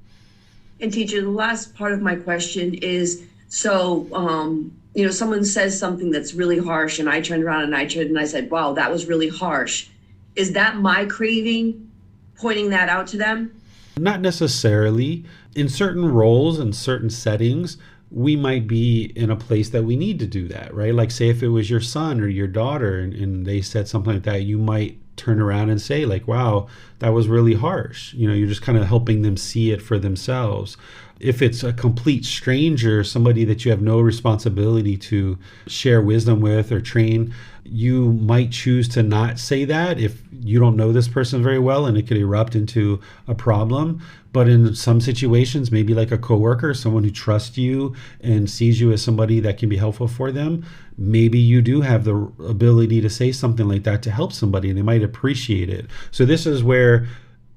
Speaker 6: And teacher, the last part of my question is, someone says something that's really harsh and I turned around and I said, wow, that was really harsh. Is that my craving pointing that out to them?
Speaker 2: Not necessarily. In certain roles and certain settings, we might be in a place that we need to do that, right? Like say if it was your son or your daughter and they said something like that, you might turn around and say like, wow, that was really harsh. You're just kind of helping them see it for themselves. If it's a complete stranger, somebody that you have no responsibility to share wisdom with or train, you might choose to not say that if you don't know this person very well and it could erupt into a problem. But in some situations, maybe like a coworker, someone who trusts you and sees you as somebody that can be helpful for them, maybe you do have the ability to say something like that to help somebody and they might appreciate it. So this is where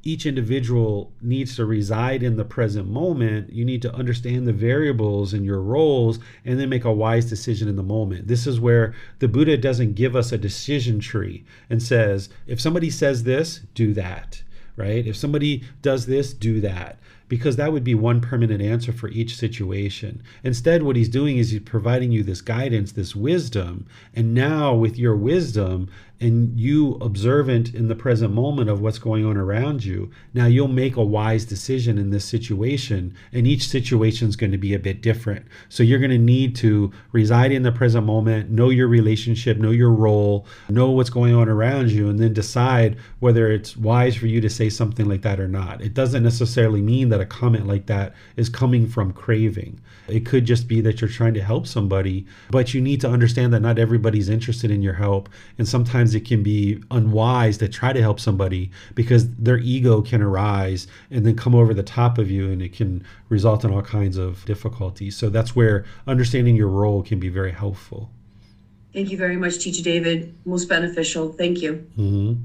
Speaker 2: each individual needs to reside in the present moment. You need to understand the variables and your roles and then make a wise decision in the moment. This is where the Buddha doesn't give us a decision tree and says, if somebody says this, do that, right? If somebody does this, do that, because that would be one permanent answer for each situation. Instead, what he's doing is he's providing you this guidance, this wisdom, and now with your wisdom and you observant in the present moment of what's going on around you, now you'll make a wise decision in this situation, and each situation is going to be a bit different. So you're going to need to reside in the present moment, know your relationship, know your role, know what's going on around you, and then decide whether it's wise for you to say something like that or not. It doesn't necessarily mean that a comment like that is coming from craving. It could just be that you're trying to help somebody, but you need to understand that not everybody's interested in your help, and sometimes it can be unwise to try to help somebody because their ego can arise and then come over the top of you, and it can result in all kinds of difficulties. So that's where understanding your role can be very helpful.
Speaker 6: Thank you very much, Teacher David. Most beneficial. Thank you.
Speaker 2: Mm-hmm.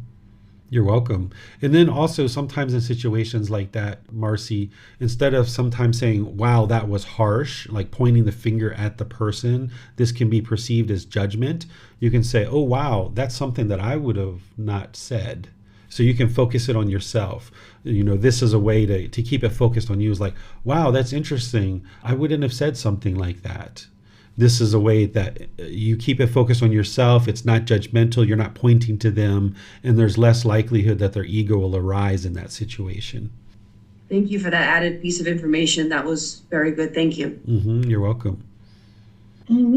Speaker 2: You're welcome. And then also sometimes in situations like that, Marcy, instead of sometimes saying, wow, that was harsh, like pointing the finger at the person, this can be perceived as judgment. You can say, oh, wow, that's something that I would have not said. So you can focus it on yourself. This is a way to keep it focused on you. Is like, wow, that's interesting. I wouldn't have said something like that. This is a way that you keep it focused on yourself. It's not judgmental. You're not pointing to them. And there's less likelihood that their ego will arise in that situation.
Speaker 6: Thank you for that added piece of information. That was very good. Thank you.
Speaker 2: Mm-hmm. You're welcome.
Speaker 3: And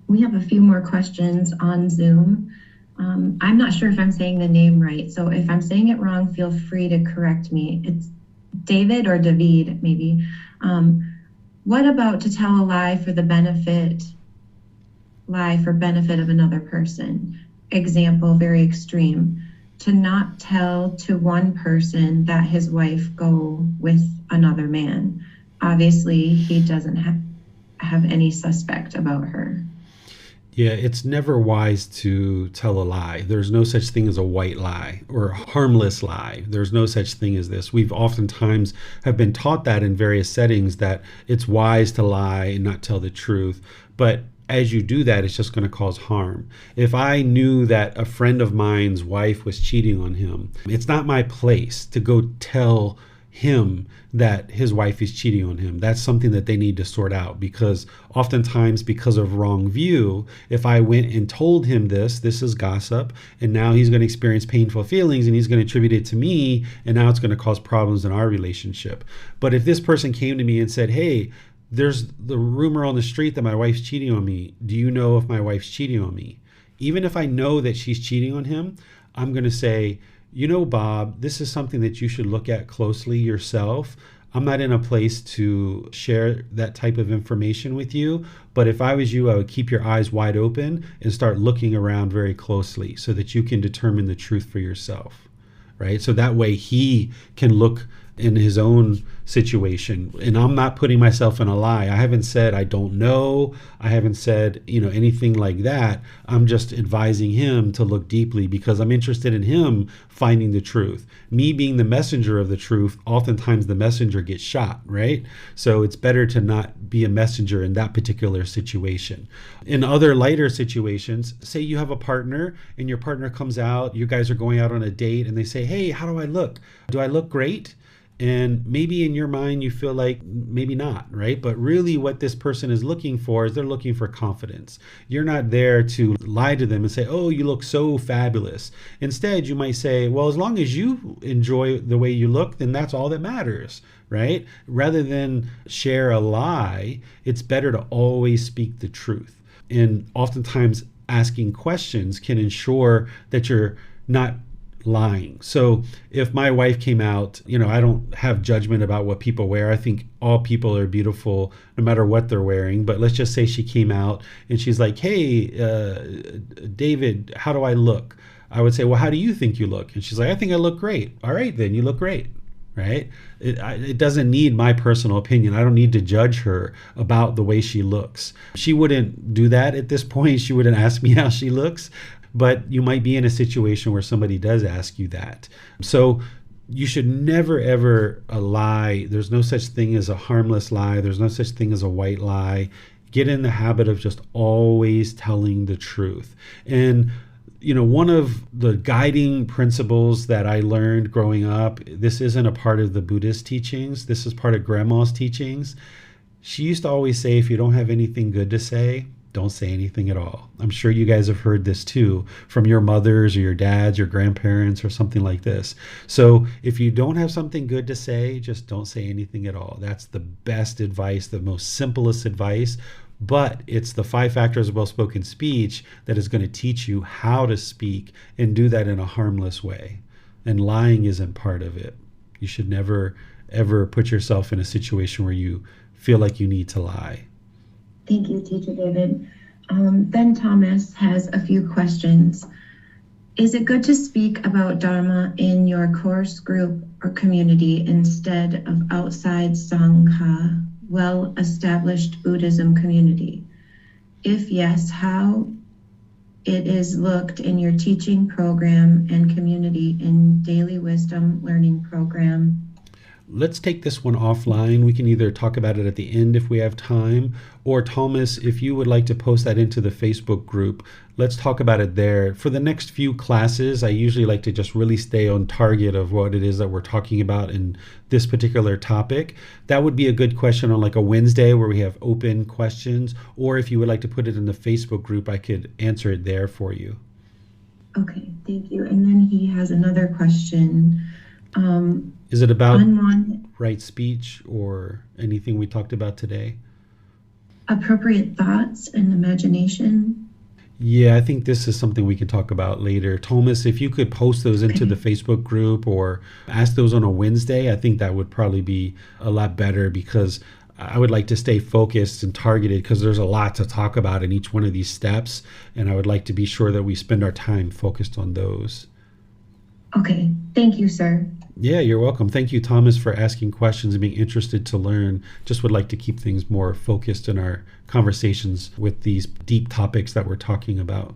Speaker 3: we have a few more questions on Zoom. I'm not sure if I'm saying the name right. So if I'm saying it wrong, feel free to correct me. It's David or David, maybe. What about to tell a lie for benefit of another person? Example, very extreme. To not tell to one person that his wife go with another man. Obviously, he doesn't have any suspect about her.
Speaker 2: Yeah, it's never wise to tell a lie. There's no such thing as a white lie or a harmless lie. There's no such thing as this. We've oftentimes have been taught that in various settings, that it's wise to lie and not tell the truth. But as you do that, it's just going to cause harm. If I knew that a friend of mine's wife was cheating on him, it's not my place to go tell him that his wife is cheating on him. That's something that they need to sort out, because oftentimes because of wrong view, if I went and told him this is gossip, and now he's going to experience painful feelings and he's going to attribute it to me, and now it's going to cause problems in our relationship. But if this person came to me and said, hey, there's the rumor on the street that my wife's cheating on me. Do you know if my wife's cheating on me? Even if I know that she's cheating on him, I'm going to say, Bob, this is something that you should look at closely yourself. I'm not in a place to share that type of information with you, but if I was you, I would keep your eyes wide open and start looking around very closely so that you can determine the truth for yourself, right? So that way he can look in his own situation, and I'm not putting myself in a lie. I haven't said I don't know. I haven't said, anything like that. I'm just advising him to look deeply because I'm interested in him finding the truth. Me being the messenger of the truth, oftentimes the messenger gets shot, right? So it's better to not be a messenger in that particular situation. In other lighter situations, say you have a partner and your partner comes out, you guys are going out on a date, and they say, hey, how do I look? Do I look great? And maybe in your mind you feel like maybe not, right? But really what this person is looking for is they're looking for confidence. You're not there to lie to them and say, oh, you look so fabulous. Instead, you might say, well, as long as you enjoy the way you look, then that's all that matters, right? Rather than share a lie, it's better to always speak the truth. And oftentimes asking questions can ensure that you're not lying. So if my wife came out, I don't have judgment about what people wear. I think all people are beautiful no matter what they're wearing. But let's just say she came out and she's like, hey, David, how do I look? I would say, well, how do you think you look? And she's like, I think I look great. All right, then you look great. Right? It doesn't need my personal opinion. I don't need to judge her about the way she looks. She wouldn't do that at this point. She wouldn't ask me how she looks. But you might be in a situation where somebody does ask you that. So you should never, ever lie. There's no such thing as a harmless lie. There's no such thing as a white lie. Get in the habit of just always telling the truth. And one of the guiding principles that I learned growing up, this isn't a part of the Buddhist teachings. This is part of Grandma's teachings. She used to always say, if you don't have anything good to say, don't say anything at all. I'm sure you guys have heard this too from your mothers or your dads, your grandparents or something like this. So if you don't have something good to say, just don't say anything at all. That's the best advice, the most simplest advice. But it's the 5 factors of well-spoken speech that is going to teach you how to speak and do that in a harmless way. And lying isn't part of it. You should never, ever put yourself in a situation where you feel like you need to lie.
Speaker 3: Thank you, Teacher David. Ben Thomas has a few questions. Is it good to speak about Dharma in your course, group, or community instead of outside Sangha, well-established Buddhism community? If yes, how it is looked in your teaching program and community in Daily Wisdom Learning Program?
Speaker 2: Let's take this one offline. We can either talk about it at the end if we have time, or Thomas, if you would like to post that into the Facebook group, let's talk about it there. For the next few classes, I usually like to just really stay on target of what it is that we're talking about in this particular topic. That would be a good question on like a Wednesday where we have open questions, or if you would like to put it in the Facebook group, I could answer it there for you.
Speaker 3: Okay, thank you. And then he has another question.
Speaker 2: Is it about right speech or anything we talked about today?
Speaker 3: Appropriate thoughts and imagination.
Speaker 2: Yeah, I think this is something we can talk about later. Thomas, if you could post those into the Facebook group or ask those on a Wednesday, I think that would probably be a lot better, because I would like to stay focused and targeted, because there's a lot to talk about in each one of these steps. And I would like to be sure that we spend our time focused on those.
Speaker 3: Okay, thank you, sir.
Speaker 2: Yeah, you're welcome. Thank you, Thomas, for asking questions and being interested to learn. Just would like to keep things more focused in our conversations with these deep topics that we're talking about.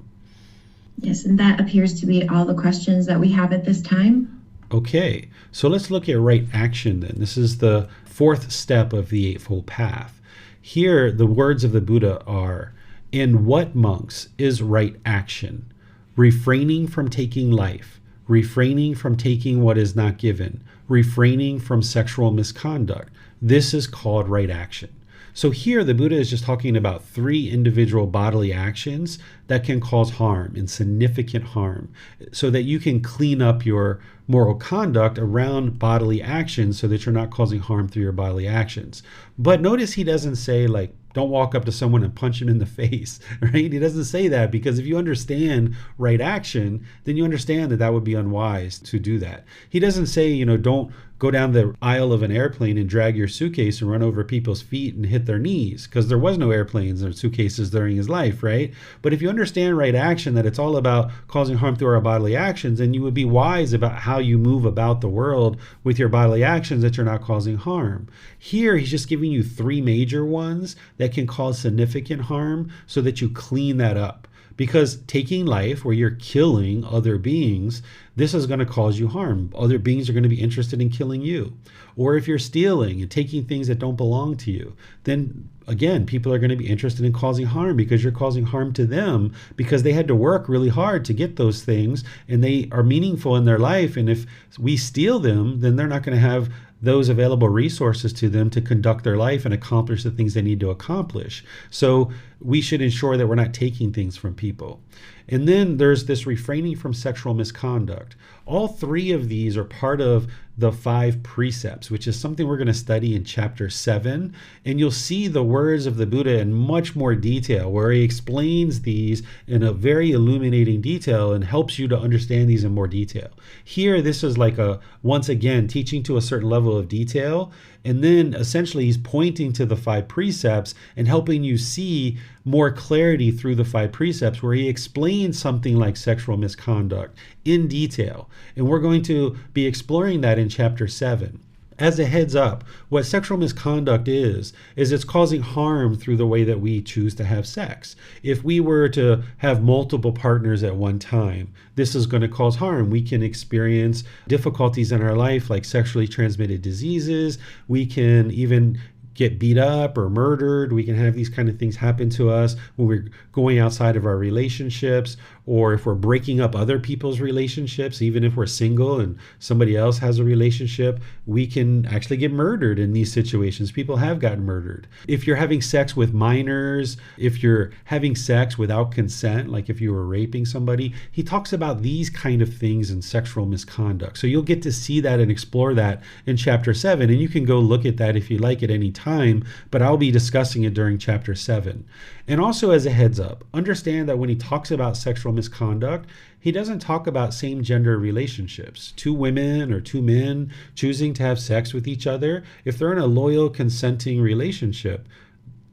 Speaker 3: Yes, and that appears to be all the questions that we have at this time.
Speaker 2: Okay, so let's look at right action then. This is the 4th step of the Eightfold Path. Here, the words of the Buddha are, "In what, monks, is right action? Refraining from taking life, refraining from taking what is not given, refraining from sexual misconduct. This is called right action." So here the Buddha is just talking about 3 individual bodily actions that can cause harm and significant harm, so that you can clean up your moral conduct around bodily actions so that you're not causing harm through your bodily actions. But notice he doesn't say like, don't walk up to someone and punch him in the face, right? He doesn't say that, because if you understand right action, then you understand that that would be unwise to do that. He doesn't say, don't go down the aisle of an airplane and drag your suitcase and run over people's feet and hit their knees, because there was no airplanes or suitcases during his life, right? But if you understand right action, that it's all about causing harm through our bodily actions, then you would be wise about how you move about the world with your bodily actions, that you're not causing harm. Here, he's just giving you 3 major ones that can cause significant harm, so that you clean that up. Because taking life, where you're killing other beings, this is going to cause you harm. Other beings are going to be interested in killing you. Or if you're stealing and taking things that don't belong to you, then again, people are going to be interested in causing harm, because you're causing harm to them, because they had to work really hard to get those things and they are meaningful in their life. And if we steal them, then they're not going to have those available resources to them to conduct their life and accomplish the things they need to accomplish. So we should ensure that we're not taking things from people. And then there's this refraining from sexual misconduct. All three of these are part of the 5 precepts, which is something we're going to study in chapter 7. And you'll see the words of the Buddha in much more detail, where he explains these in a very illuminating detail and helps you to understand these in more detail. Here, this is like once again, teaching to a certain level of detail. And then essentially he's pointing to the 5 precepts and helping you see more clarity through the 5 precepts, where he explains something like sexual misconduct in detail. And we're going to be exploring that in chapter 7. As a heads up, what sexual misconduct is it's causing harm through the way that we choose to have sex. If we were to have multiple partners at one time, this is going to cause harm. We can experience difficulties in our life like sexually transmitted diseases. We can even get beat up or murdered. We can have these kind of things happen to us when we're going outside of our relationships, or if we're breaking up other people's relationships. Even if we're single and somebody else has a relationship, we can actually get murdered in these situations. People have gotten murdered. If you're having sex with minors, if you're having sex without consent, like if you were raping somebody, he talks about these kind of things in sexual misconduct. So you'll get to see that and explore that in chapter 7, and you can go look at that if you like at any time, but I'll be discussing it during chapter 7. And also, as a heads up, understand that when he talks about sexual misconduct, he doesn't talk about same-gender relationships. 2 women or 2 men choosing to have sex with each other, if they're in a loyal, consenting relationship,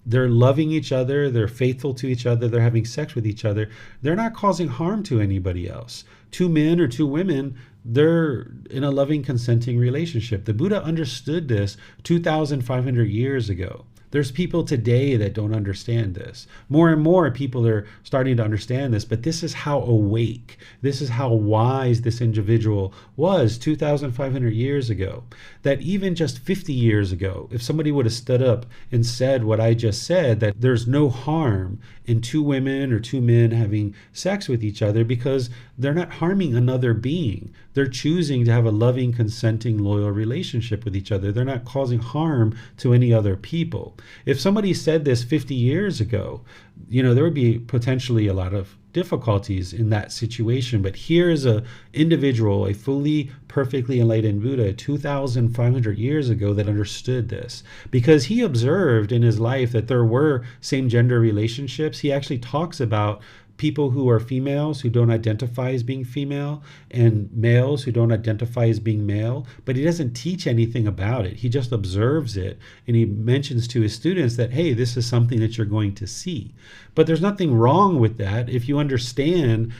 Speaker 2: they're loving each other, they're faithful to each other, they're having sex with each other, they're not causing harm to anybody else. 2 men or 2 women, they're in a loving, consenting relationship. The Buddha understood this 2,500 years ago. There's people today that don't understand this. More and more people are starting to understand this, but this is how awake, this is how wise this individual was 2,500 years ago. That even just 50 years ago, if somebody would have stood up and said what I just said, that there's no harm in 2 women or 2 men having sex with each other because they're not harming another being. They're choosing to have a loving, consenting, loyal relationship with each other. They're not causing harm to any other people. If somebody said this 50 years ago, there would be potentially a lot of difficulties in that situation. But here is a individual, a fully, perfectly enlightened Buddha 2,500 years ago that understood this, because he observed in his life that there were same-gender relationships. He actually talks about people who are females who don't identify as being female and males who don't identify as being male, but he doesn't teach anything about it. He just observes it, and he mentions to his students that, hey, this is something that you're going to see. But there's nothing wrong with that if you understand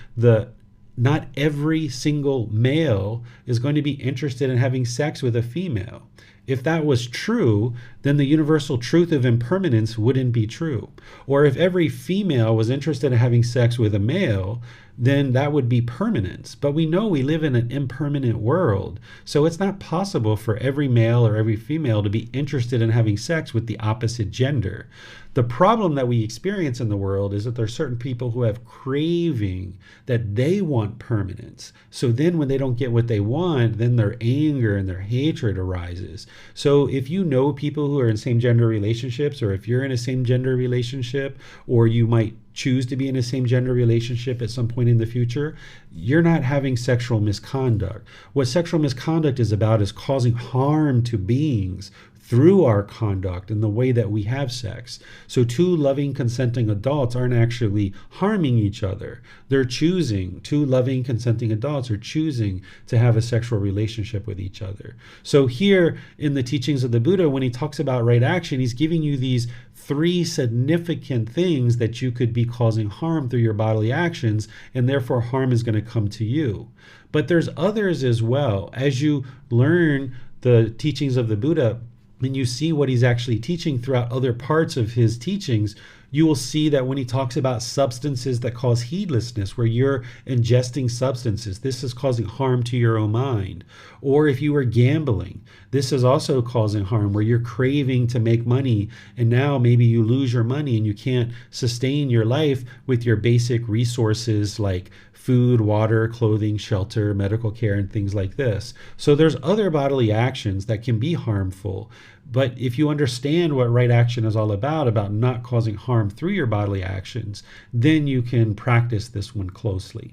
Speaker 2: not every single male is going to be interested in having sex with a female. If that was true, then the universal truth of impermanence wouldn't be true. Or if every female was interested in having sex with a male, then that would be permanence. But we know we live in an impermanent world, so it's not possible for every male or every female to be interested in having sex with the opposite gender. The problem that we experience in the world is that there are certain people who have craving, that they want permanence. So then when they don't get what they want, then their anger and their hatred arises. So if you know people who are in same-gender relationships, or if you're in a same-gender relationship, or you might choose to be in a same-gender relationship at some point in the future, you're not having sexual misconduct. What sexual misconduct is about is causing harm to beings through our conduct and the way that we have sex. So 2 loving, consenting adults aren't actually harming each other. They're choosing, 2 loving, consenting adults are choosing to have a sexual relationship with each other. So here in the teachings of the Buddha, when he talks about right action, he's giving you these 3 significant things that you could be causing harm through your bodily actions, and therefore harm is going to come to you. But there's others as well. As you learn the teachings of the Buddha, and you see what he's actually teaching throughout other parts of his teachings, you will see that when he talks about substances that cause heedlessness, where you're ingesting substances, this is causing harm to your own mind. Or if you are gambling, this is also causing harm, where you're craving to make money, and now maybe you lose your money and you can't sustain your life with your basic resources like food, water, clothing, shelter, medical care, and things like this. So there's other bodily actions that can be harmful. But if you understand what right action is all about not causing harm through your bodily actions, then you can practice this one closely.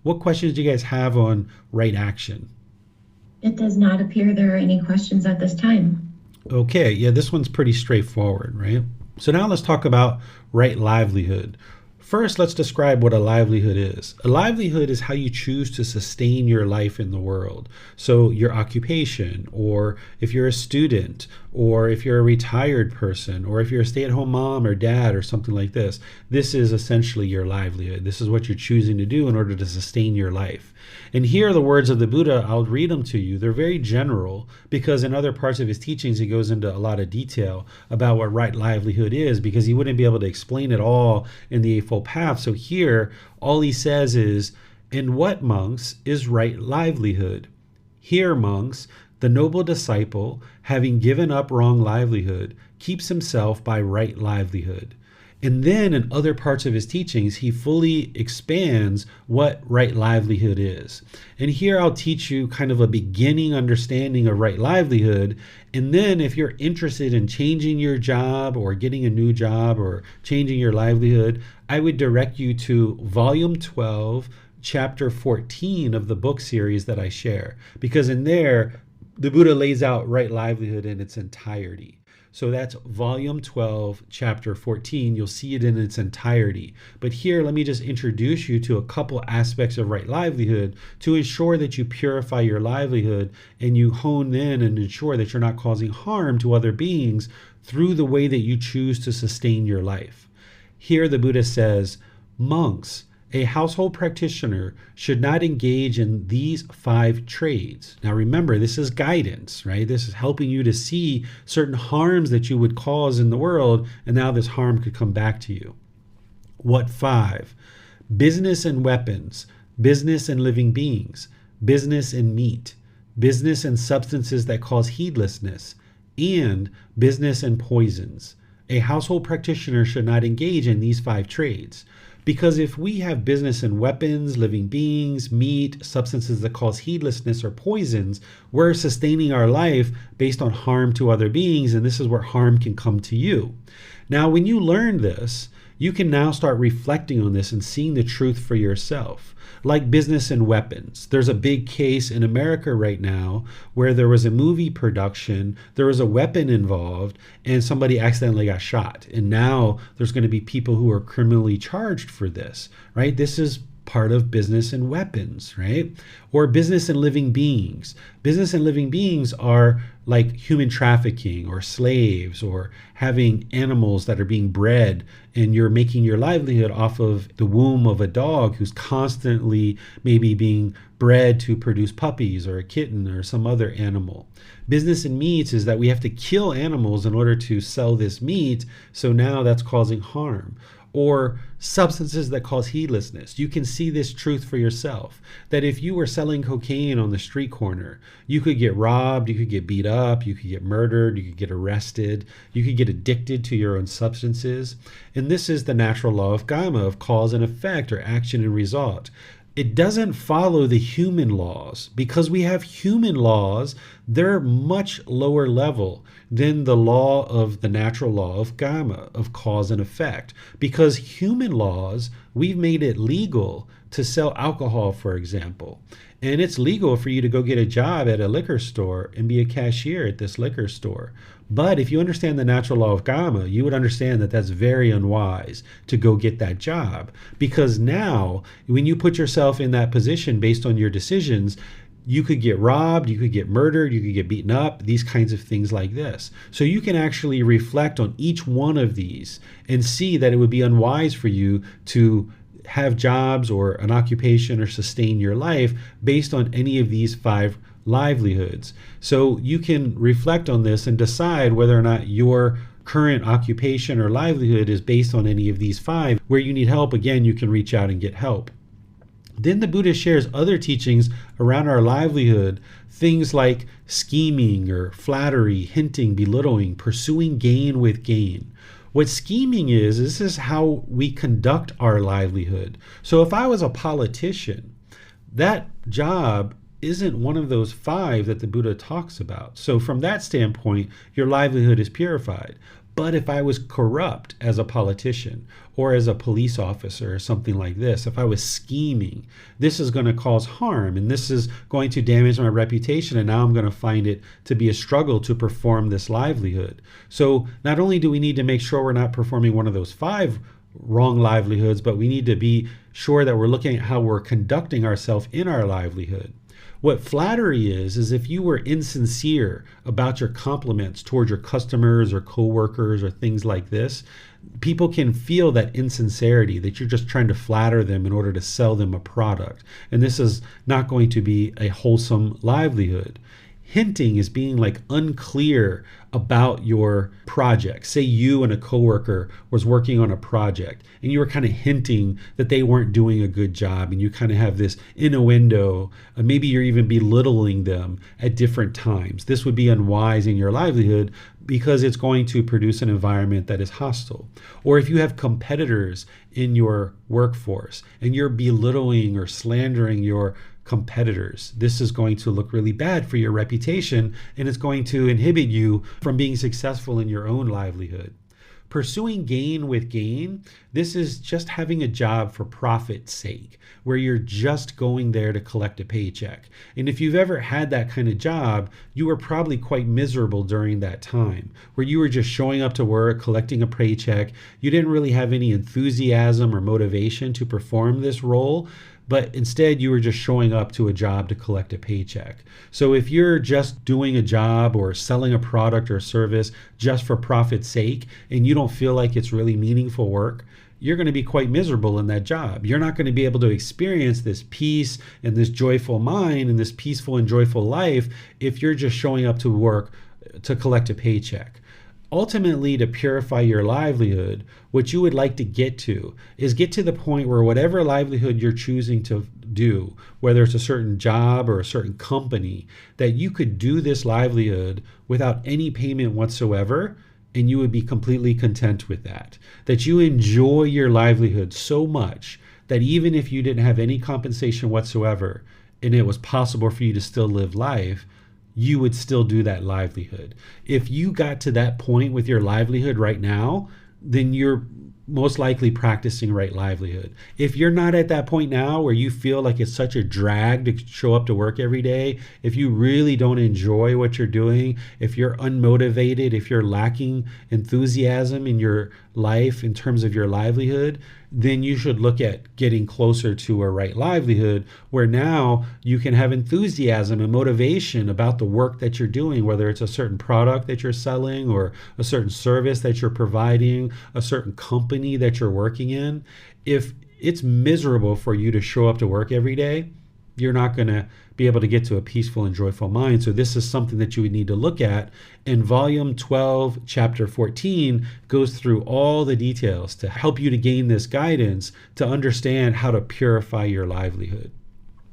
Speaker 2: What questions do you guys have on right action?
Speaker 3: It does not appear there are any questions at this time.
Speaker 2: Okay, yeah, this one's pretty straightforward, right? So now let's talk about right livelihood. First, let's describe what a livelihood is. A livelihood is how you choose to sustain your life in the world. So your occupation, or if you're a student, or if you're a retired person, or if you're a stay-at-home mom or dad or something like this is essentially your livelihood. This is what you're choosing to do in order to sustain your life. And here are the words of the Buddha. I'll read them to you. They're very general because in other parts of his teachings, he goes into a lot of detail about what right livelihood is, because he wouldn't be able to explain it all in the Eightfold Path. So here, all he says is, "And what, monks, is right livelihood? Here, monks, the noble disciple, having given up wrong livelihood, keeps himself by right livelihood." And then in other parts of his teachings, he fully expands what right livelihood is. And here I'll teach you kind of a beginning understanding of right livelihood. And then if you're interested in changing your job or getting a new job or changing your livelihood, I would direct you to volume 12, chapter 14 of the book series that I share. Because in there, the Buddha lays out right livelihood in its entirety. So that's volume 12, chapter 14. You'll see it in its entirety. But here, let me just introduce you to a couple aspects of right livelihood to ensure that you purify your livelihood and you hone in and ensure that you're not causing harm to other beings through the way that you choose to sustain your life. Here, the Buddha says, "Monks, a household practitioner should not engage in these 5 trades." Now remember, this is guidance, right? This is helping you to see certain harms that you would cause in the world, and now this harm could come back to you. What 5? Business and weapons, business and living beings, business and meat, business and substances that cause heedlessness, and business and poisons. A household practitioner should not engage in these 5 trades. Because if we have business in weapons, living beings, meat, substances that cause heedlessness or poisons, we're sustaining our life based on harm to other beings, and this is where harm can come to you. Now, when you learn this, you can now start reflecting on this and seeing the truth for yourself. Like business and weapons. There's a big case in America right now where there was a movie production, there was a weapon involved, and somebody accidentally got shot. And now there's going to be people who are criminally charged for this, right? This is part of business and weapons, right? Or business and living beings. Business and living beings are like human trafficking or slaves or having animals that are being bred, and you're making your livelihood off of the womb of a dog who's constantly maybe being bred to produce puppies or a kitten or some other animal. Business and meats is that we have to kill animals in order to sell this meat, so now that's causing harm. Or substances that cause heedlessness. You can see this truth for yourself, that if you were selling cocaine on the street corner, you could get robbed, you could get beat up, you could get murdered, you could get arrested, you could get addicted to your own substances. And this is the natural law of Gotama, of cause and effect, or action and result. It doesn't follow the human laws. Because we have human laws, they're much lower level than the law of the natural law of Gotama, of cause and effect. Because human laws, we've made it legal to sell alcohol, for example. And it's legal for you to go get a job at a liquor store and be a cashier at this liquor store. But if you understand the natural law of Gotama, you would understand that that's very unwise to go get that job. Because now, when you put yourself in that position based on your decisions, you could get robbed, you could get murdered, you could get beaten up, these kinds of things like this. So you can actually reflect on each one of these and see that it would be unwise for you to have jobs or an occupation or sustain your life based on any of these 5 livelihoods. So you can reflect on this and decide whether or not your current occupation or livelihood is based on any of these 5. Where you need help, again, you can reach out and get help. Then the Buddha shares other teachings around our livelihood, things like scheming or flattery, hinting, belittling, pursuing gain with gain, What scheming is this is how we conduct our livelihood. So if I was a politician, that job isn't one of those 5 that the Buddha talks about. So from that standpoint, your livelihood is purified. But if I was corrupt as a politician or as a police officer or something like this, if I was scheming, this is going to cause harm and this is going to damage my reputation. And now I'm going to find it to be a struggle to perform this livelihood. So not only do we need to make sure we're not performing one of those 5 wrong livelihoods, but we need to be sure that we're looking at how we're conducting ourselves in our livelihood. What flattery is if you were insincere about your compliments towards your customers or coworkers or things like this, people can feel that insincerity, that you're just trying to flatter them in order to sell them a product. And this is not going to be a wholesome livelihood. Hinting is being like unclear about your project. Say you and a coworker was working on a project and you were kind of hinting that they weren't doing a good job, and you kind of have this innuendo. Maybe you're even belittling them at different times. This would be unwise in your livelihood because it's going to produce an environment that is hostile. Or if you have competitors in your workforce and you're belittling or slandering your competitors, this is going to look really bad for your reputation, and it's going to inhibit you from being successful in your own livelihood. Pursuing gain with gain, this is just having a job for profit's sake, where you're just going there to collect a paycheck. And if you've ever had that kind of job, you were probably quite miserable during that time, where you were just showing up to work, collecting a paycheck. You didn't really have any enthusiasm or motivation to perform this role, but instead you were just showing up to a job to collect a paycheck. So if you're just doing a job or selling a product or service just for profit's sake, and you don't feel like it's really meaningful work, you're going to be quite miserable in that job. You're not going to be able to experience this peace and this joyful mind and this peaceful and joyful life if you're just showing up to work to collect a paycheck. Ultimately, to purify your livelihood, what you would like to get to is get to the point where whatever livelihood you're choosing to do, whether it's a certain job or a certain company, that you could do this livelihood without any payment whatsoever, and you would be completely content with that. That you enjoy your livelihood so much that even if you didn't have any compensation whatsoever, and it was possible for you to still live life, you would still do that livelihood. If you got to that point with your livelihood right now, then you're most likely practicing right livelihood. If you're not at that point now where you feel like it's such a drag to show up to work every day, if you really don't enjoy what you're doing, if you're unmotivated, if you're lacking enthusiasm in your life in terms of your livelihood, then you should look at getting closer to a right livelihood where now you can have enthusiasm and motivation about the work that you're doing, whether it's a certain product that you're selling or a certain service that you're providing, a certain company that you're working in. If it's miserable for you to show up to work every day, you're not going to be able to get to a peaceful and joyful mind. So this is something that you would need to look at. And volume 12, chapter 14 goes through all the details to help you to gain this guidance to understand how to purify your livelihood.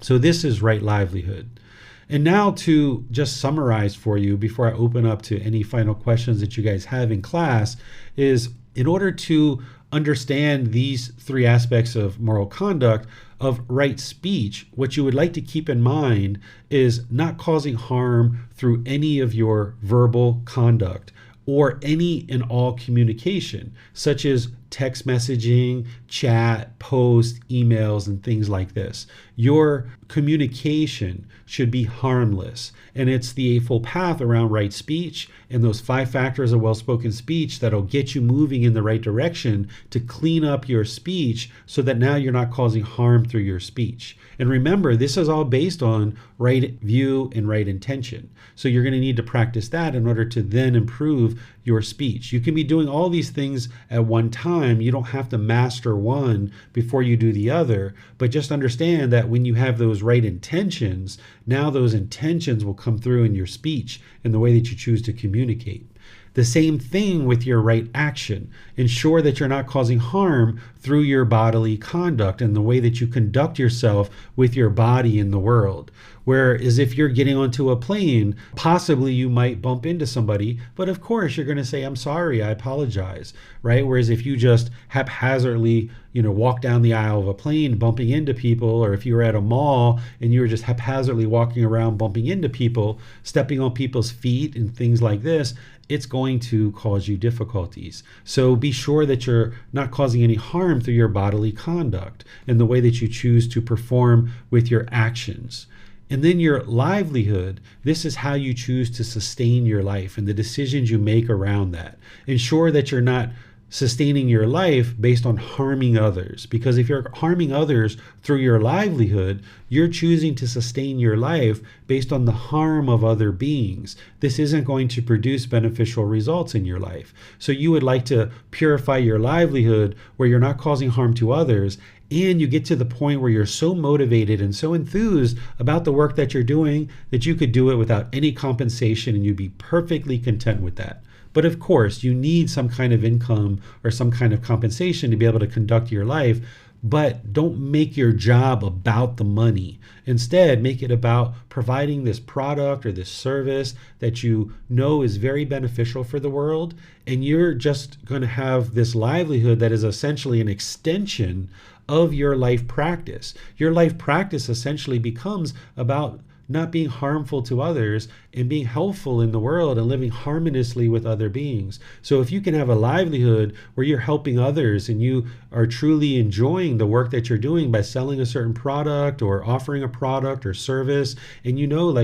Speaker 2: So this is right livelihood. And now to just summarize for you before I open up to any final questions that you guys have in class is, in order to understand these 3 aspects of moral conduct, of right speech, what you would like to keep in mind is not causing harm through any of your verbal conduct or any and all communication, such as text messaging, chat, post, emails, and things like this. Your communication should be harmless. And it's the Eightfold Path around right speech and those 5 factors of well-spoken speech that'll get you moving in the right direction to clean up your speech so that now you're not causing harm through your speech. And remember, this is all based on right view and right intention. So you're going to need to practice that in order to then improve your speech. You can be doing all these things at one time. You don't have to master one before you do the other, but just understand that when you have those right intentions, now those intentions will come through in your speech and the way that you choose to communicate. The same thing with your right action. Ensure that you're not causing harm through your bodily conduct and the way that you conduct yourself with your body in the world. Whereas if you're getting onto a plane, possibly you might bump into somebody, but of course you're going to say, I'm sorry, I apologize, right? Whereas if you just haphazardly, walk down the aisle of a plane bumping into people, or if you were at a mall and you were just haphazardly walking around bumping into people, stepping on people's feet and things like this, it's going to cause you difficulties. So be sure that you're not causing any harm through your bodily conduct and the way that you choose to perform with your actions. And then your livelihood, this is how you choose to sustain your life and the decisions you make around that. Ensure that you're not sustaining your life based on harming others. Because if you're harming others through your livelihood, you're choosing to sustain your life based on the harm of other beings. This isn't going to produce beneficial results in your life. So you would like to purify your livelihood where you're not causing harm to others, and you get to the point where you're so motivated and so enthused about the work that you're doing that you could do it without any compensation and you'd be perfectly content with that. But of course, you need some kind of income or some kind of compensation to be able to conduct your life. But don't make your job about the money. Instead, make it about providing this product or this service that you know is very beneficial for the world. And you're just going to have this livelihood that is essentially an extension of your life practice. Your life practice essentially becomes about not being harmful to others and being helpful in the world and living harmoniously with other beings. So if you can have a livelihood where you're helping others and you are truly enjoying the work that you're doing by selling a certain product or offering a product or service, and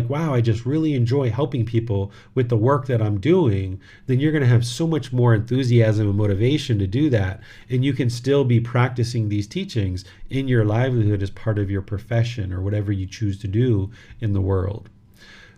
Speaker 2: wow, I just really enjoy helping people with the work that I'm doing, then you're going to have so much more enthusiasm and motivation to do that. And you can still be practicing these teachings in your livelihood as part of your profession or whatever you choose to do in the world.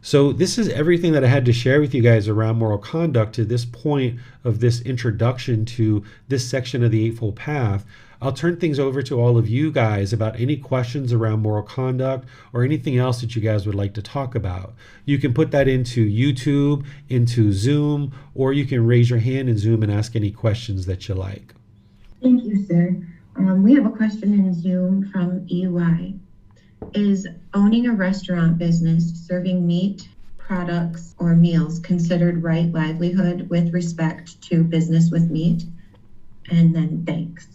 Speaker 2: So this is everything that I had to share with you guys around moral conduct to this point of this introduction to this section of the Eightfold Path. I'll turn things over to all of you guys about any questions around moral conduct or anything else that you guys would like to talk about. You can put that into YouTube, into Zoom, or you can raise your hand in Zoom and ask any questions that you like.
Speaker 3: Thank you, sir. We have a question in Zoom from EY. Is owning a restaurant business serving meat, products, or meals considered right livelihood with respect to business with meat? And then thanks.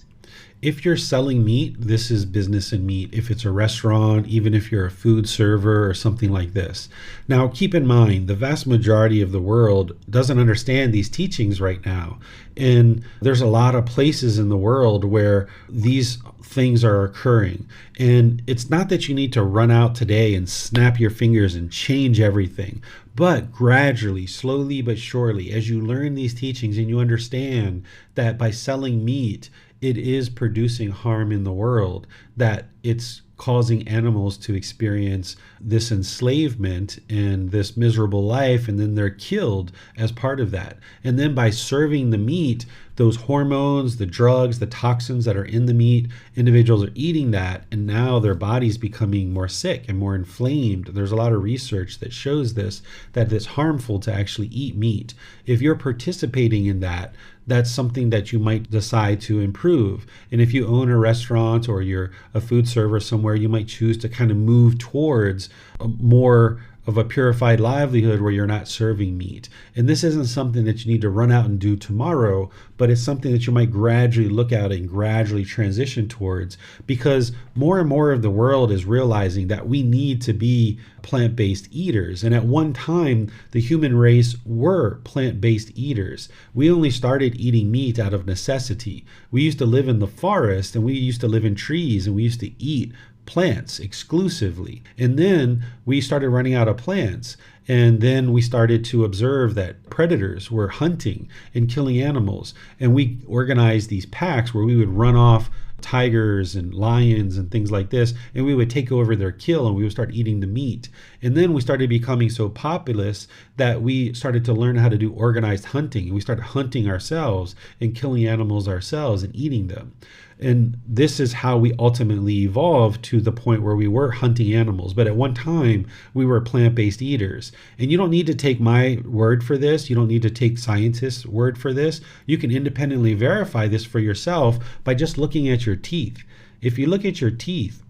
Speaker 2: If you're selling meat, this is business in meat. If it's a restaurant, even if you're a food server or something like this. Now, keep in mind, the vast majority of the world doesn't understand these teachings right now. And there's a lot of places in the world where these things are occurring. And it's not that you need to run out today and snap your fingers and change everything. But gradually, slowly but surely, as you learn these teachings and you understand that by selling meat, it is producing harm in the world, that it's causing animals to experience this enslavement and this miserable life, and then they're killed as part of that. And then by serving the meat, those hormones, the drugs, the toxins that are in the meat, individuals are eating that, and now their body's becoming more sick and more inflamed. There's a lot of research that shows this, that it's harmful to actually eat meat. If you're participating in that, that's something that you might decide to improve. And if you own a restaurant or you're a food server somewhere, you might choose to kind of move towards more of a purified livelihood where you're not serving meat. And this isn't something that you need to run out and do tomorrow, but it's something that you might gradually look at and gradually transition towards, because more and more of the world is realizing that we need to be plant-based eaters. And at one time, the human race were plant-based eaters. We only started eating meat out of necessity. We used to live in the forest, and we used to live in trees, and we used to eat plants exclusively. And then we started running out of plants. And then we started to observe that predators were hunting and killing animals. And we organized these packs where we would run off tigers and lions and things like this, and we would take over their kill and we would start eating the meat. And then we started becoming so populous that we started to learn how to do organized hunting, and we started hunting ourselves and killing animals ourselves and eating them. And this is how we ultimately evolved to the point where we were hunting animals. But at one time, we were plant-based eaters. And you don't need to take my word for this. You don't need to take scientists' word for this. You can independently verify this for yourself by just looking at your teeth. If you look at your teeth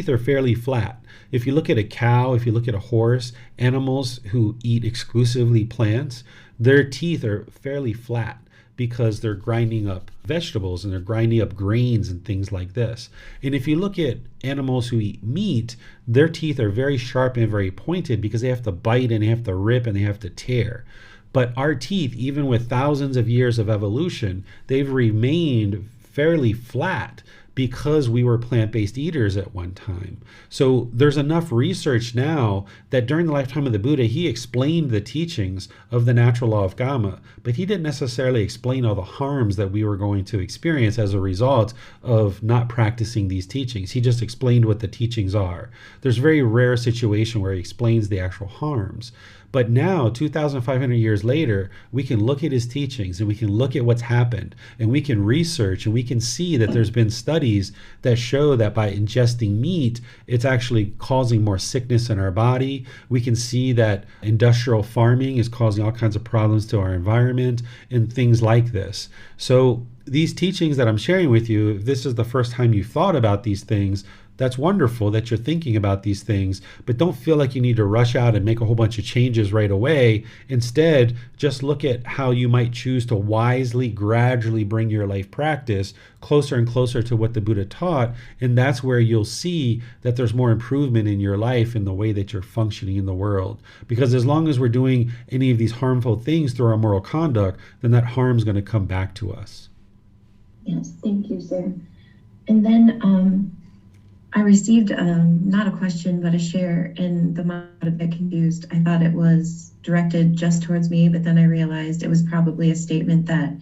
Speaker 2: are fairly flat. If you look at a cow, if you look at a horse, animals who eat exclusively plants, their teeth are fairly flat because they're grinding up vegetables and they're grinding up grains and things like this. And if you look at animals who eat meat, their teeth are very sharp and very pointed because they have to bite and they have to rip and they have to tear. But our teeth, even with thousands of years of evolution, they've remained fairly flat because we were plant-based eaters at one time. So there's enough research now that during the lifetime of the Buddha, he explained the teachings of the natural law of Gama, but he didn't necessarily explain all the harms that we were going to experience as a result of not practicing these teachings. He just explained what the teachings are. There's a very rare situation where he explains the actual harms. But now, 2,500 years later, we can look at his teachings and we can look at what's happened and we can research and we can see that there's been studies that show that by ingesting meat, it's actually causing more sickness in our body. We can see that industrial farming is causing all kinds of problems to our environment and things like this. So these teachings that I'm sharing with you, if this is the first time you've thought about these things, that's wonderful that you're thinking about these things, but don't feel like you need to rush out and make a whole bunch of changes right away. Instead, just look at how you might choose to wisely, gradually bring your life practice closer and closer to what the Buddha taught. And that's where you'll see that there's more improvement in your life in the way that you're functioning in the world. Because as long as we're doing any of these harmful things through our moral conduct, then that harm's going to come back to us.
Speaker 3: Yes, thank you, sir. And then I received not a question, but a share, and the moment I got a bit confused. I thought it was directed just towards me, but then I realized it was probably a statement that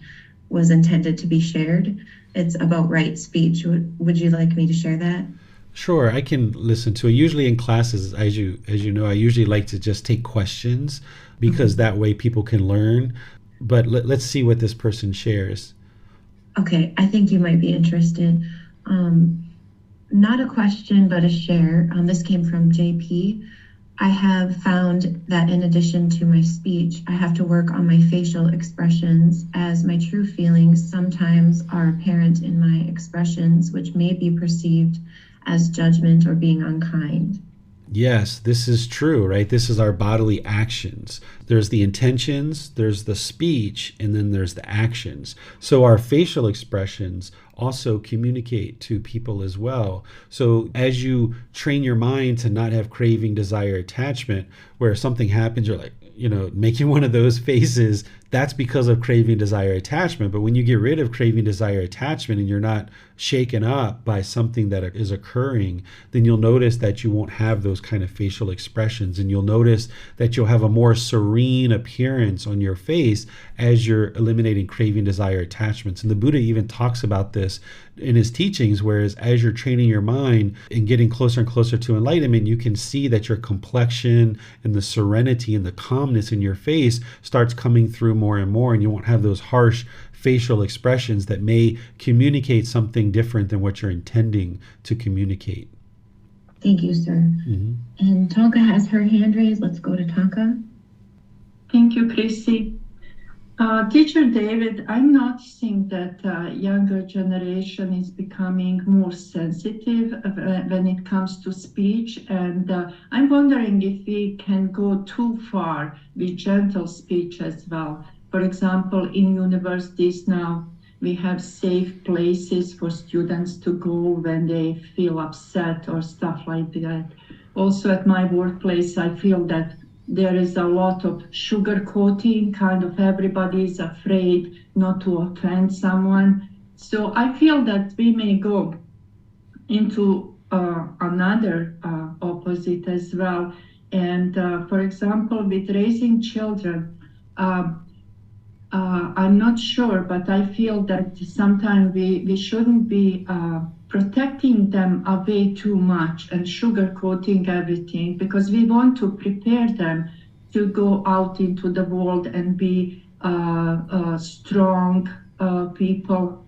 Speaker 3: was intended to be shared. It's about right speech. Would you like me to share that?
Speaker 2: Sure, I can listen to it. Usually in classes, as you know, I usually like to just take questions because that way people can learn. But let's see what this person shares.
Speaker 3: Okay, I think you might be interested. Not a question, but a share. This came from JP. I have found that in addition to my speech, I have to work on my facial expressions, as my true feelings sometimes are apparent in my expressions, which may be perceived as judgment or being unkind.
Speaker 2: Yes, this is true, right? This is our bodily actions. There's the intentions, there's the speech, and then there's the actions. So our facial expressions also communicate to people as well. So as you train your mind to not have craving, desire, attachment, where something happens, you're like, making one of those faces, that's because of craving, desire, attachment. But when you get rid of craving, desire, attachment, and you're not shaken up by something that is occurring, then you'll notice that you won't have those kind of facial expressions. And you'll notice that you'll have a more serene appearance on your face as you're eliminating craving, desire, attachments. And the Buddha even talks about this in his teachings, whereas as you're training your mind and getting closer and closer to enlightenment, you can see that your complexion and the serenity and the calmness in your face starts coming through more and more, and you won't have those harsh facial expressions that may communicate something different than what you're intending to communicate.
Speaker 3: Thank you, sir. Mm-hmm. And Tonka has her hand raised. Let's go to Tonka.
Speaker 4: Thank you, Chrissy. Teacher David, I'm noticing that younger generation is becoming more sensitive when it comes to speech, and I'm wondering if we can go too far with gentle speech as well. For example, in universities now, we have safe places for students to go when they feel upset or stuff like that. Also at my workplace, I feel that there is a lot of sugarcoating, kind of everybody is afraid not to offend someone. So I feel that we may go into another opposite as well. And for example, with raising children, I'm not sure, but I feel that sometimes we shouldn't be protecting them away too much and sugarcoating everything, because we want to prepare them to go out into the world and be strong people